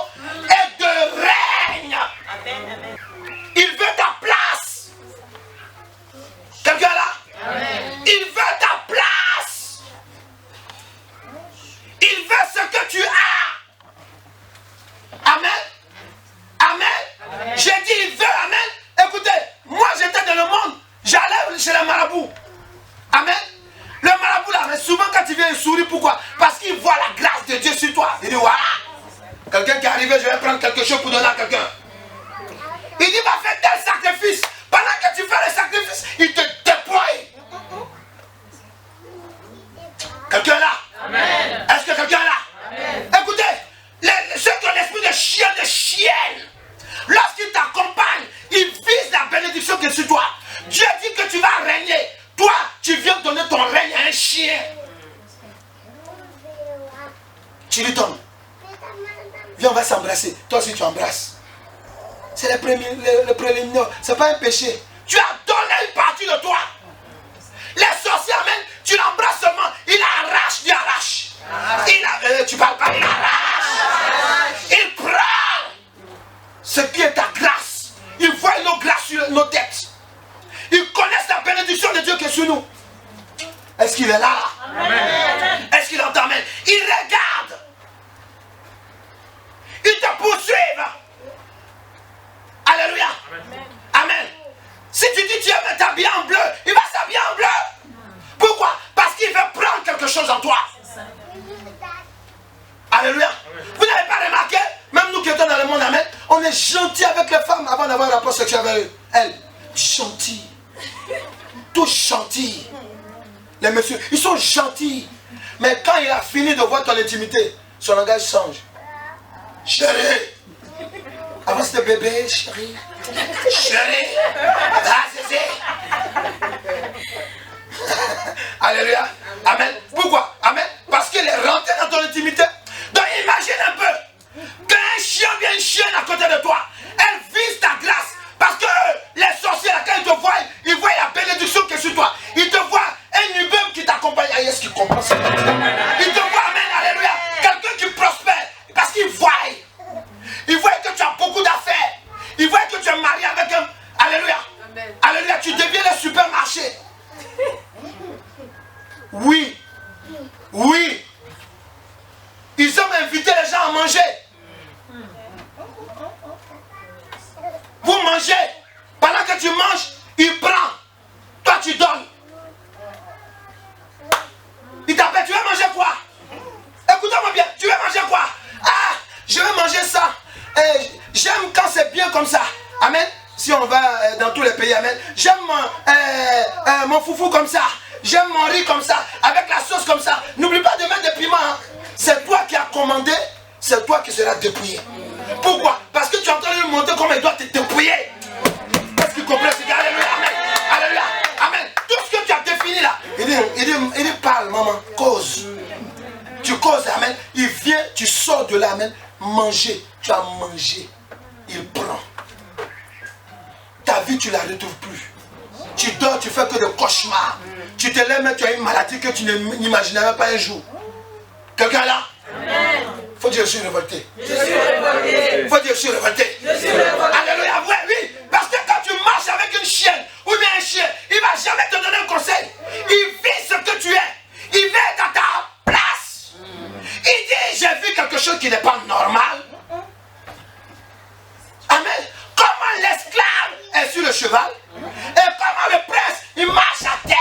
A: et de règne. Il veut ta place. Quelqu'un là? Il veut ta place. Il veut ce que tu as. Amen. Amen. J'ai dit il veut, amen. Écoutez, moi j'étais dans le monde, j'allais chez les marabouts. Amen. Le marabout là, mais souvent quand il vient, il sourit. Pourquoi? Parce qu'il voit la grâce de Dieu sur toi. Il dit voilà, quelqu'un qui est arrivé, je vais prendre quelque chose pour donner à quelqu'un. Il dit va faire tel sacrifice. Pendant que tu fais le sacrifice, il te déploie. Quelqu'un là? Amen. Est-ce que quelqu'un là? Amen. Écoutez, ceux qui ont l'esprit de chien, de chienne, lorsqu'il t'accompagne, il vise la bénédiction qui est sur toi. Dieu dit que tu vas régner. Toi, tu viens donner ton règne à un chien. Tu lui donnes. Viens, on va s'embrasser. Toi aussi, tu embrasses. C'est le préliminaire. Ce n'est pas un péché. Tu as donné une partie de toi. Les sorciers, amen, tu l'embrasses seulement. Il arrache, il arrache. Tu parles pas, il arrache. Il prend ce qui est ta grâce. Il voit nos grâces sur nos têtes. Ils connaissent la bénédiction de Dieu qui est sur nous. Est-ce qu'il est là? Amen. Est-ce qu'il entend? Amen. Il regarde. Il te poursuivent. Alléluia. Amen. Amen. Si tu dis tu aimes t'habiller en bleu, il va s'habiller en bleu. Pourquoi? Parce qu'il veut prendre quelque chose en toi. Alléluia. Vous n'avez pas remarqué? Même nous qui étions dans le monde, amen, on est gentil avec les femmes avant d'avoir un rapport sexuel avec elles. Gentil. Tout gentil. Les messieurs, ils sont gentils. Mais quand il a fini de voir ton intimité, son langage change. Chérie. Avant c'était bébé, chérie. Chérie. Ah, c'est. Alléluia. Amen. Pourquoi? Amen. Parce qu'il est rentré dans ton intimité. Donc imagine un peu qu'un chien vient une chienne à côté de toi. Elle vise ta grâce. Parce que les sorciers, quand ils te voient, ils voient la bénédiction qui est sur toi. Ils te voient un immeuble qui t'accompagne. Ah, est-ce qu'il comprend ça? Ils te voient, amen, alléluia. Quelqu'un qui prospère. Parce qu'ils voient. Ils voient que tu as beaucoup d'affaires. Ils voient que tu es marié avec un. Alléluia. Amen. Alléluia. Tu deviens le supermarché. Oui. Oui. Ils ont invité les gens à manger. Vous mangez. Pendant que tu manges, il prend. Toi, tu donnes. Il t'appelle, tu veux manger quoi? Écoutez-moi bien, tu veux manger quoi? Ah, je vais manger ça. J'aime quand c'est bien comme ça. Amen. Si on va dans tous les pays, amen. J'aime mon foufou comme ça. J'aime mon riz comme ça. Avec la sauce comme ça. N'oublie pas de mettre des piments. Hein. C'est toi qui as commandé. C'est toi qui seras dépouillé. Pourquoi? Parce que tu es en train de lui montrer comment il doit te dépouiller. Est-ce qu'il comprend? Alléluia, amen. Alléluia, amen. Tout ce que tu as défini là, il dit parle, maman, cause. Tu causes, amen. Il vient, tu sors de là, amen. Manger, tu as mangé. Il prend. Ta vie, tu ne la retrouves plus. Tu dors, tu fais que des cauchemars. Tu te lèves, mais tu as une maladie que tu n'imaginais même pas un jour. Quelqu'un là? Faut dire je suis révolté. Faut dire je suis révolté. Alléluia, oui. Parce que quand tu marches avec une chienne ou bien un chien, il ne va jamais te donner un conseil. Il vit ce que tu es. Il vit dans ta place. Il dit, j'ai vu quelque chose qui n'est pas normal. Amen. Comment l'esclave est sur le cheval et comment le prince, il marche à terre.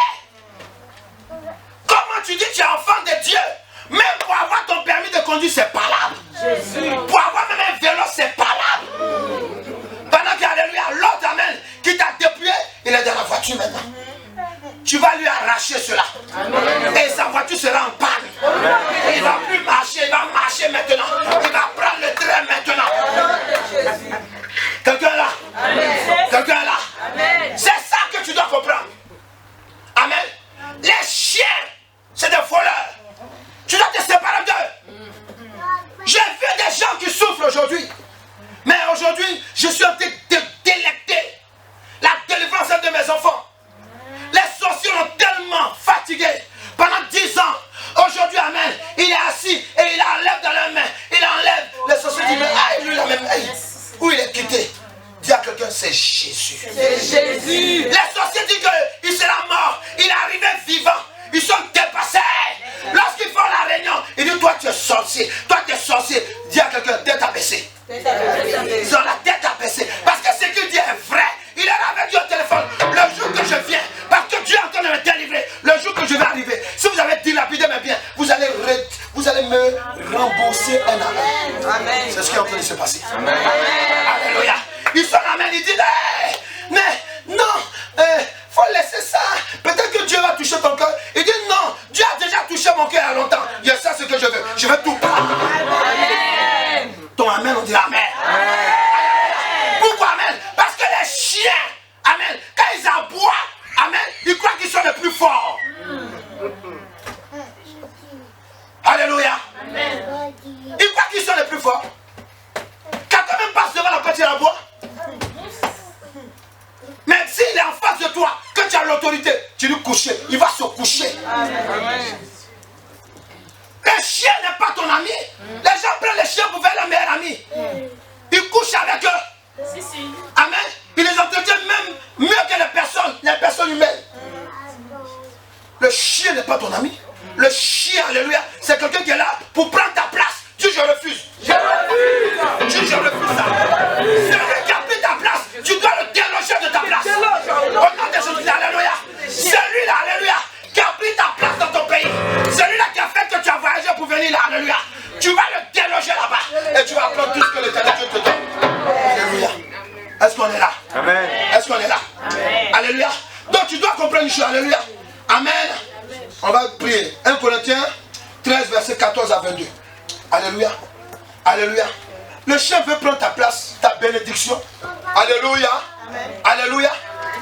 A: Comment tu dis que tu es enfant de Dieu? Même pour avoir ton permis de conduire, c'est palable. Pour avoir même un vélo, c'est palable. Pendant qu'alléluia, l'autre, amen, qui t'a dépouillé, il est dans la voiture maintenant. Tu vas lui arracher cela. Et sa voiture sera en panne. Il ne va plus marcher, il va marcher maintenant. Il va prendre le train maintenant. Quelqu'un là? Quelqu'un là? C'est ça que tu dois comprendre. Amen. Les chiens, c'est des voleurs. Tu dois te séparer d'eux. J'ai vu des gens qui souffrent aujourd'hui. Mais aujourd'hui, je suis en train de délecter la délivrance de mes enfants. Les sorciers ont tellement fatigué pendant 10 ans. Aujourd'hui, amen, il est assis et il enlève dans la main. Il enlève les sorciers. Il dit, mais lui, la même. Où il est quitté? Dis à quelqu'un, c'est Jésus.
C: C'est Jésus.
A: Les sorciers disent qu'il sera mort. Il est arrivé vivant. Ils sont dépassés. Lorsqu'ils font la réunion, ils disent, toi tu es sorcier. Toi tu es sorcier. Dis à quelqu'un, tête abaissée. Ils ont la tête abaissée. Parce que ce qu'il dit est vrai. Il est avec Dieu au téléphone. Le jour que je viens, parce que Dieu est en train de me délivrer, le jour que je vais arriver, si vous avez dilapidé mes biens, vous allez me rembourser un amen. C'est ce qui est en train de se passer. Amen. Alléluia. Ils sont amen. Ils disent, mais non, faut laisser ça. Peut-être que Dieu va toucher ton cœur. Il dit non, Dieu a déjà touché mon cœur il y a longtemps. Il y a ça ce que je veux. Je veux tout prendre. Amen. Ton amen, on dit amen. Amen. Pourquoi amen? Parce que les chiens, amen, quand ils aboient, amen, ils croient qu'ils sont les plus forts. Alléluia. Amen. Ils croient qu'ils sont les plus forts. Quelqu'un même passe devant la porte, il aboie. Même s'il est en face de toi, que tu as l'autorité, tu lui couches, il va se coucher. Amen. Le chien n'est pas ton ami. Les gens prennent les chiens pour faire leur meilleur ami. Ils couchent avec eux. Amen. Ils les entretiennent même mieux que les personnes humaines. Le chien n'est pas ton ami. Le chien, alléluia, c'est quelqu'un qui est là pour prendre ta place. Dis je refuse. Je refuse. Dis je refuse ça. Celui qui a pris ta place, tu dois le déloger de ta place. Au nom de Jésus, alléluia. Celui-là, alléluia, qui a pris ta place dans ton pays. Celui-là qui a fait que tu as voyagé pour venir là, alléluia. Tu vas le déloger là-bas. Et tu vas prendre tout ce que l'Éternel te donne. Alléluia. Est-ce qu'on est là? Amen. Est-ce qu'on est là? Amen. Alléluia. Donc tu dois comprendre une chose, alléluia. Amen. On va prier. 1 Corinthiens 13, verset 14 à 22. Alléluia. Alléluia. Le chien veut prendre ta place, ta bénédiction. Alléluia. Amen. Alléluia.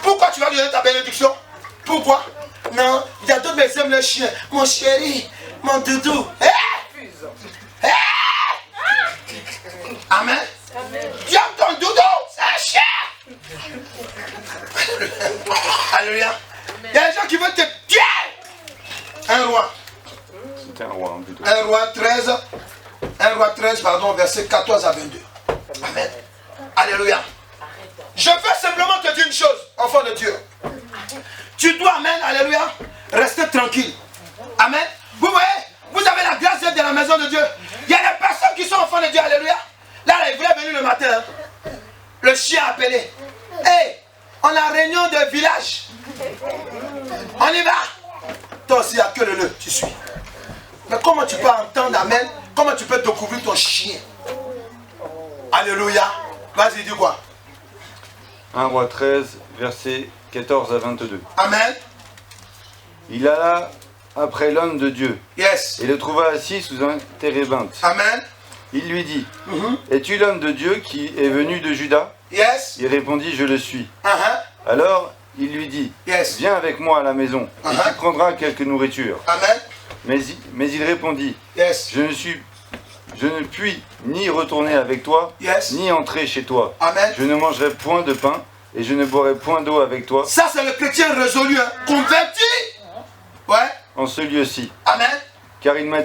A: Pourquoi tu vas lui donner ta bénédiction? Pourquoi? Non, il y a d'autres qui aiment le chien. Mon chéri, mon doudou. Amen. Tu aimes ton doudou, c'est un chien. Alléluia. Il y a des gens qui veulent te tuer. Un roi.
B: C'était un roi.
A: 1 roi 13, pardon, verset 14 à 22. Amen. Alléluia. Je veux simplement te dire une chose, enfant de Dieu. Tu dois, amen, alléluia, rester tranquille. Amen. Vous voyez, vous avez la grâce d'être dans la maison de Dieu. Il y a des personnes qui sont enfants de Dieu, alléluia. Là, il voulait venir le matin. Hein. Le chien a appelé. Hey, on a réunion de village. On y va. Toi aussi, il n'y a que le nœud, tu suis. Mais comment tu peux entendre, amen? Comment tu peux découvrir ton chien? Alléluia. Vas-y, dis quoi?
B: 1 roi 13, versets 14 à 22.
A: Amen.
B: Il alla après l'homme de Dieu.
A: Yes.
B: Et le trouva assis sous un térébinthe.
A: Amen.
B: Il lui dit, es-tu l'homme de Dieu qui est venu de Juda?
A: Yes.
B: Il répondit, je le suis. Alors il lui dit,
A: yes.
B: Viens avec moi à la maison, et tu prendras quelque nourriture.
A: Amen.
B: Mais il répondit,
A: yes.
B: Je ne puis ni retourner avec toi,
A: yes.
B: ni entrer chez toi.
A: Amen.
B: Je ne mangerai point de pain, et je ne boirai point d'eau avec toi.
A: Ça, c'est le chrétien résolu, hein, converti. Ouais.
B: En ce lieu-ci.
A: Amen.
B: Car il m'a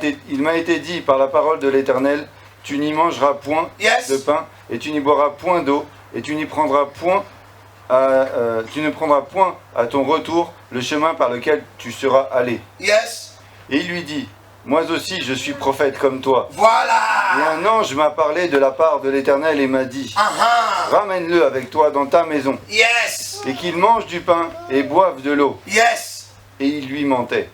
B: été dit par la parole de l'Éternel, tu n'y mangeras point de pain, et tu n'y boiras point d'eau, et tu ne prendras point à ton retour le chemin par lequel tu seras allé.
A: Yes.
B: Et il lui dit, moi aussi je suis prophète comme toi.
A: Voilà.
B: Et un ange m'a parlé de la part de l'Éternel et m'a dit, ramène-le avec toi dans ta maison.
A: Yes.
B: Et qu'il mange du pain et boive de l'eau.
A: Yes.
B: Et il lui mentait.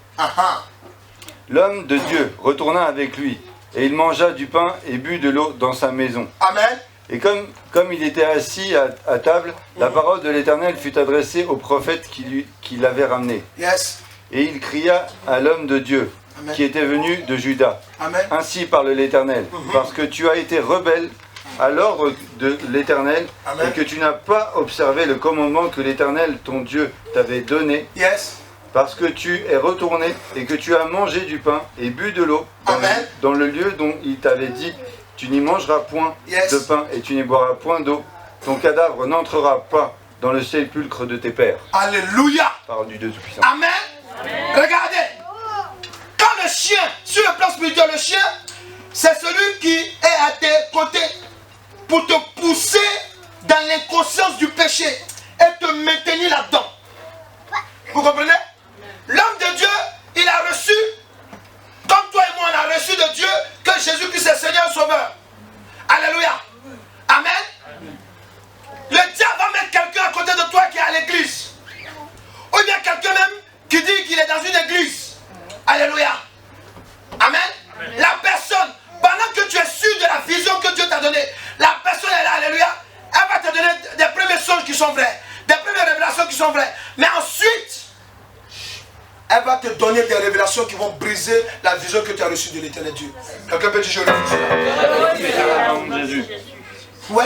B: L'homme de Dieu retourna avec lui, et il mangea du pain et but de l'eau dans sa maison.
A: Amen.
B: Et comme il était assis à table, la parole de l'Éternel fut adressée au prophète qui l'avait ramené.
A: Yes.
B: Et il cria à l'homme de Dieu,
A: Amen.
B: qui était venu de Juda.
A: Amen.
B: Ainsi parle l'Éternel, parce que tu as été rebelle à l'ordre de l'Éternel, et que tu n'as pas observé le commandement que l'Éternel, ton Dieu, t'avait donné.
A: Yes.
B: Parce que tu es retourné et que tu as mangé du pain et bu de l'eau dans le lieu dont il t'avait dit, tu n'y mangeras point de pain et tu n'y boiras point d'eau, ton cadavre n'entrera pas dans le sépulcre de tes pères.
A: Alléluia.
B: Parole du Dieu Tout-Puissant.
A: Amen. Regardez, quand le chien, sur le plan spirituel, le chien, c'est celui qui est à tes côtés pour te pousser dans l'inconscience du péché et te maintenir là-dedans. Vous comprenez? L'homme de Dieu, il a reçu, comme toi et moi, on a reçu de Dieu que Jésus-Christ est Seigneur et Sauveur. Alléluia. Amen. Le diable va mettre quelqu'un à côté de toi qui est à l'église. Ou bien quelqu'un même qui dit qu'il est dans une église. Alléluia. Amen. La personne, pendant que tu es sûr de la vision que Dieu t'a donnée, la personne est là, alléluia, elle va te donner des premiers songes qui sont vrais, des premières révélations qui sont vraies. Mais ensuite, elle va te donner des révélations qui vont briser la vision que tu as reçue de l'éternel Dieu. Quelqu'un peut dire je refuse.
B: Jésus.
A: Oui.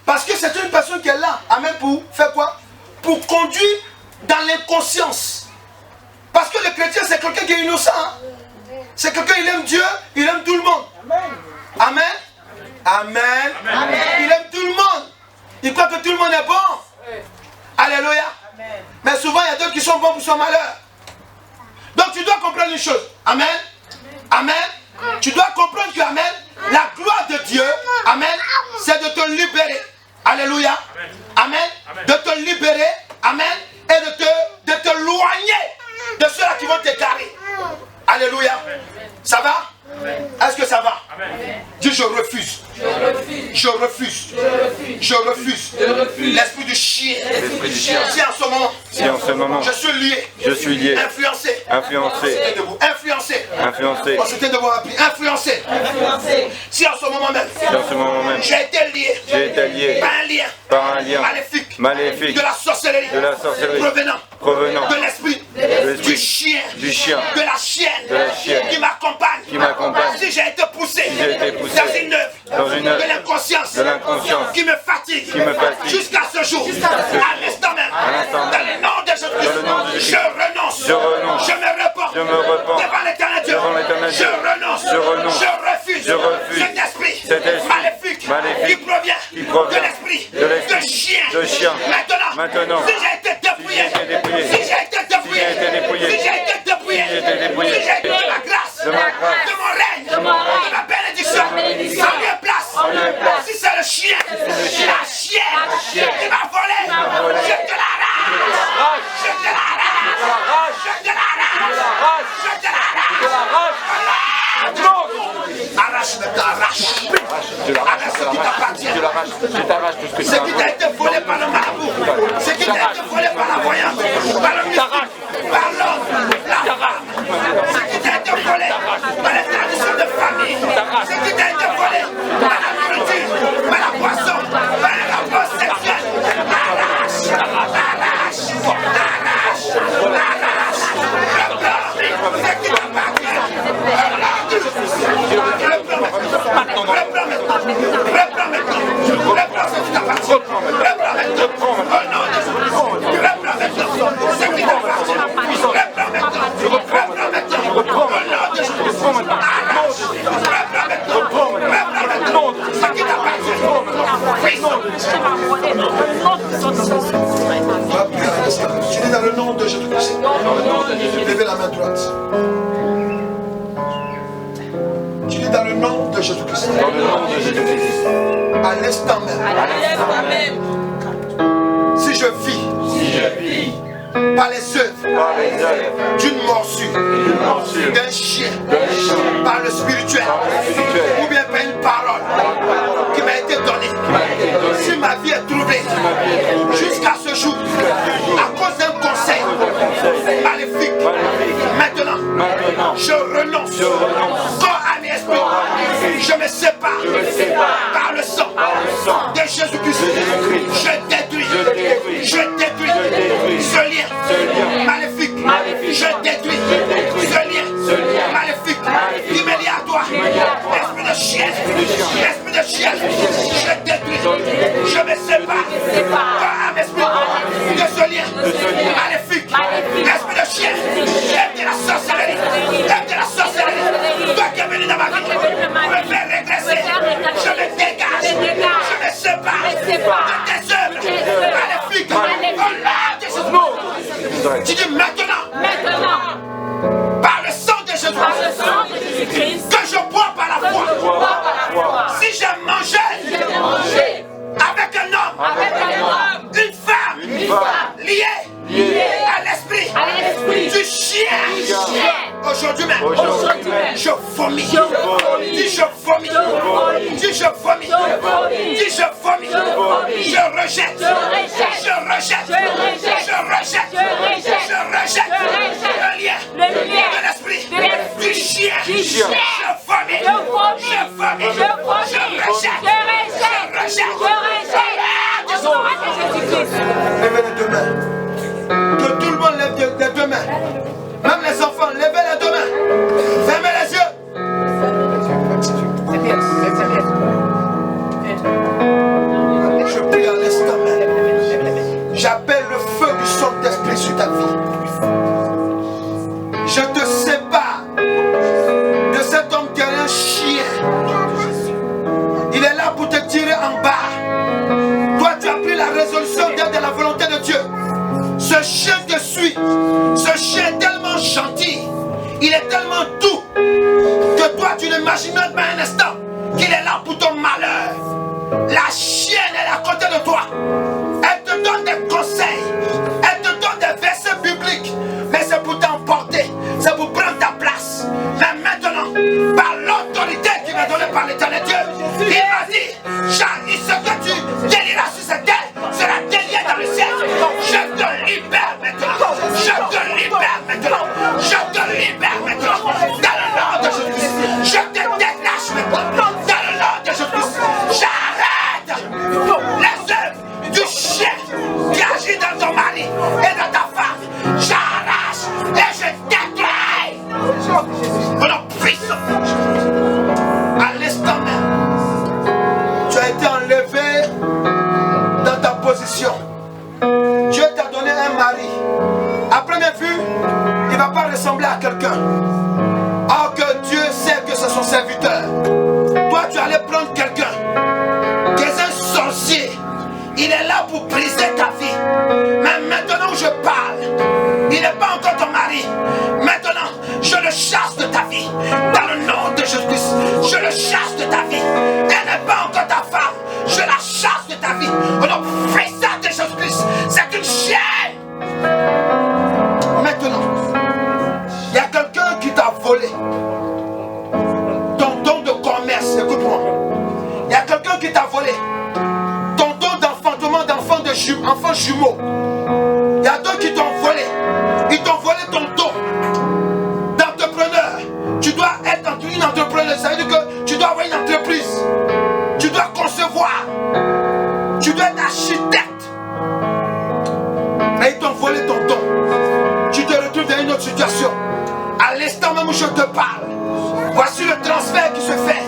A: Parce que c'est une personne qui est là. Amen. Pour faire quoi? Pour conduire dans l'inconscience. Parce que le chrétien, c'est quelqu'un qui est innocent. C'est quelqu'un qui aime Dieu, il aime tout le monde. Amen. Amen. Amen. Il aime tout le monde. Il croit que tout le monde est bon. Alléluia. Mais souvent, il y a d'autres qui sont bons pour son malheur. Donc tu dois comprendre une chose. Amen. Amen. Tu dois comprendre que, amen, la gloire de Dieu, amen, c'est de te libérer. Alléluia. Amen. De te libérer. Amen. Et de te loigner de ceux-là qui vont t'égarer. Alléluia. Ça va? Est-ce que ça va? Dis je refuse. Je refuse. Je refuse. L'esprit du chien. Si en ce moment, je suis lié. Influencé. On s'était debout rapide. Influencé. Si en ce moment même, j'ai été lié. Par un lien. Maléfique. De la sorcellerie. Provenant de l'esprit. Du chien. De la chienne. Qui m'accompagne. Si j'ai été poussé dans une œuvre de l'inconscience qui me fatigue jusqu'à ce jour, à l'instant même, dans le nom de Jésus-Christ, je renonce, je me reporte devant l'éternel Dieu, je renonce, je refuse cet esprit maléfique qui provient de l'esprit de chien. Maintenant, si j'ai été dépouillé, si j'ai été de la grâce, de mon règne, de ma bénédiction, en lieu place. Si c'est le chien, la chienne qui m'a volé, je te l'arrache. Arrache ce qui t'appartient. Ce qui t'a été volé par le marabout, ce qui t'a été volé par la voyante, par le mystique, par l'homme, la femme, ce qui t'a été volé par les traditions de famille, ce qui t'a été volé par la nourriture, par la boisson, par les rapports sexuels.
D: Reprends maintenant.
A: ma droite. Tu dis dans le nom de Jésus-Christ.
B: Dans le nom de Jésus-Christ.
A: À l'instant même. Si je vis par les œuvres d'une morsure, d'un chien, par le spirituel, ou bien par une parole qui m'a été donnée, si ma vie est troublée jusqu'à ce jour, à cause d'un conseil maléfique, maintenant, je renonce corps, âme et esprit, je me sépare par le sang de Jésus-Christ. Je détruis ce lien maléfique. Je détruis ce lien maléfique qui me lie à toi. Esprit de chien, je détruis, je me sépare par un esprit de ce lien maléfique. Esprit de chien, lève de la sorcellerie, toi qui es venu dans ma vie, me faire régresser, je me dégage, je me sépare de tes œuvres maléfiques. Tu dis maintenant, par le sang de Jésus-Christ, que je bois par la foi. Si j'ai mangé avec un homme, une femme, liée à l'esprit du chien, aujourd'hui même, je vomis. Dis je vomis. Je rejette le lien de l'esprit du chien. Je vomis. Levez les deux mains. Que tout le monde lève les deux mains. Même les enfants, levez les deux mains. Fermez les yeux. Je prie à l'instant même. J'appelle le feu du Saint-Esprit sur ta vie. Je te sépare de cet homme qui est un chien. Il est là pour te tirer en bas. Toi, tu as pris la résolution d'être de la volonté de Dieu. Ce chien te suit. Ce chien est tellement gentil. Il est tellement doux que toi, tu n'imagines même pas un instant qu'il est là pour ton malheur. La chienne est à côté de toi. Elle te donne des conseils. Elle te donne des versets bibliques. Mais c'est pour t'emporter. C'est pour prendre ta place. Mais maintenant, par l'autorité qui m'est donnée par l'Éternel Dieu, il m'a dit, Charles, ce que tu délieras sur cette terre sera délié dans le ciel. Je te libère maintenant. Dans le nom de Jésus. Je te détache maintenant. Dans le nom de Jésus. J'arrête les œuvres du chien qui agit dans ton mari et dans ta femme. J'arrache et je détruis. Au nom puissant. À l'instant même, tu as été enlevé dans ta position. Dieu t'a donné un mari. À première vue, il ne va pas ressembler à quelqu'un. Or que Dieu sait que c'est son serviteur. Toi, tu allais prendre quelqu'un qui est un sorcier. Il est là pour briser ta vie. Mais maintenant où je parle, il n'est pas encore ton mari. Maintenant, je le chasse de ta vie. Dans le nom de Jésus-Christ, je le chasse de ta vie. Elle n'est pas encore ta femme. Je la chasse de ta vie. Au nom puissant de Jésus-Christ, c'est une chienne. Maintenant, il y a quelqu'un qui t'a volé ton don de commerce. Écoute-moi. Il y a quelqu'un qui t'a volé ton don d'enfantement d'enfants jumeaux. Il y a d'autres qui t'ont volé. Ils t'ont volé ton don d'entrepreneur. Tu dois être une entrepreneur. Ça veut dire que tu dois avoir une entreprise. Tu dois concevoir. Tu dois être architecte. Et ils t'ont volé ton don. Tu te retrouves dans une autre situation. À l'instant même où je te parle, voici le transfert qui se fait.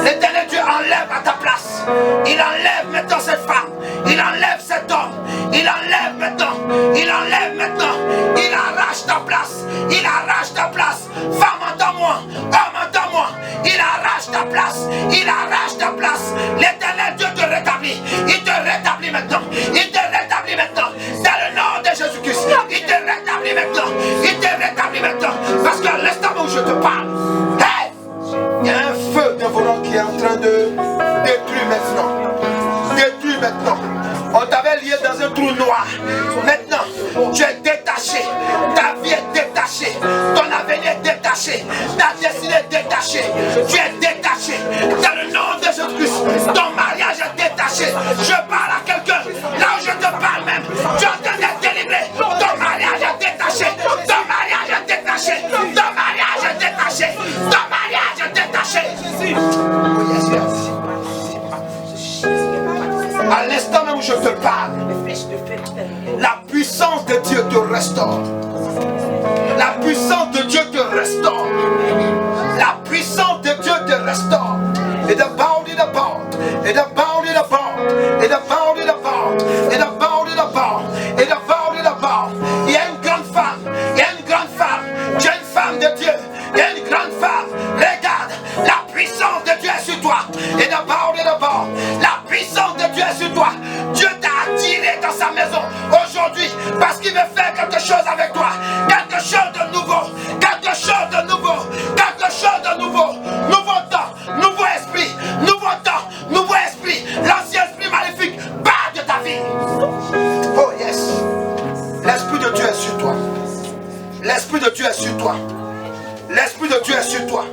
A: L'Éternel Dieu enlève à ta place. Il enlève maintenant cette femme. Il enlève cet homme. Il enlève maintenant. Il enlève maintenant. Il arrache ta place. Il arrache ta place. Femme, entends-moi. Homme, entends-moi. Il arrache ta place. Il arrache ta place. L'Éternel Dieu te rétablit. Il te rétablit maintenant. Il te rétablit maintenant. Dans le nom de Jésus-Christ. Il te rétablit maintenant. Il te rétablit maintenant. train de détruire maintenant. Détruire maintenant. On t'avait lié dans un trou noir. Maintenant, tu es détaché. Ta vie est détachée. Ton avenir est détaché. Ta destinée est détachée. Tu es détaché. Dans le nom de Jésus-Christ, ton mariage est détaché. Je parle à quelqu'un. Là où je te parle même, tu es en train d'être délivré. Ton mariage est détaché. Ton mariage est détaché. Ton mariage est détaché. Ton mariage est détaché. À l'instant même où je te parle, la puissance de Dieu te restaure. La puissance de Dieu te restaure. La puissance de Dieu te restaure. Et de bound in the bound. Et de bound in the bound. Et de bound in the bound. Et de bound in the bound. Et de bound in the bound. Il y a une grande femme. Il y a une grande femme. Tu es une femme de Dieu. Il y a une grande femme. Regarde. La puissance de Dieu est sur toi. Et de bound in the bound. La puissance de Dieu est sur toi. Dieu t'a attiré dans sa maison aujourd'hui parce qu'il veut faire quelque chose avec toi. Quelque chose de nouveau. Quelque chose de nouveau. Quelque chose de nouveau. Nouveau temps. Nouveau esprit. Nouveau temps. Nouveau esprit. L'ancien esprit maléfique part de ta vie. Oh yes. L'esprit de Dieu est sur toi. L'esprit de Dieu est sur toi. L'esprit de Dieu est sur toi.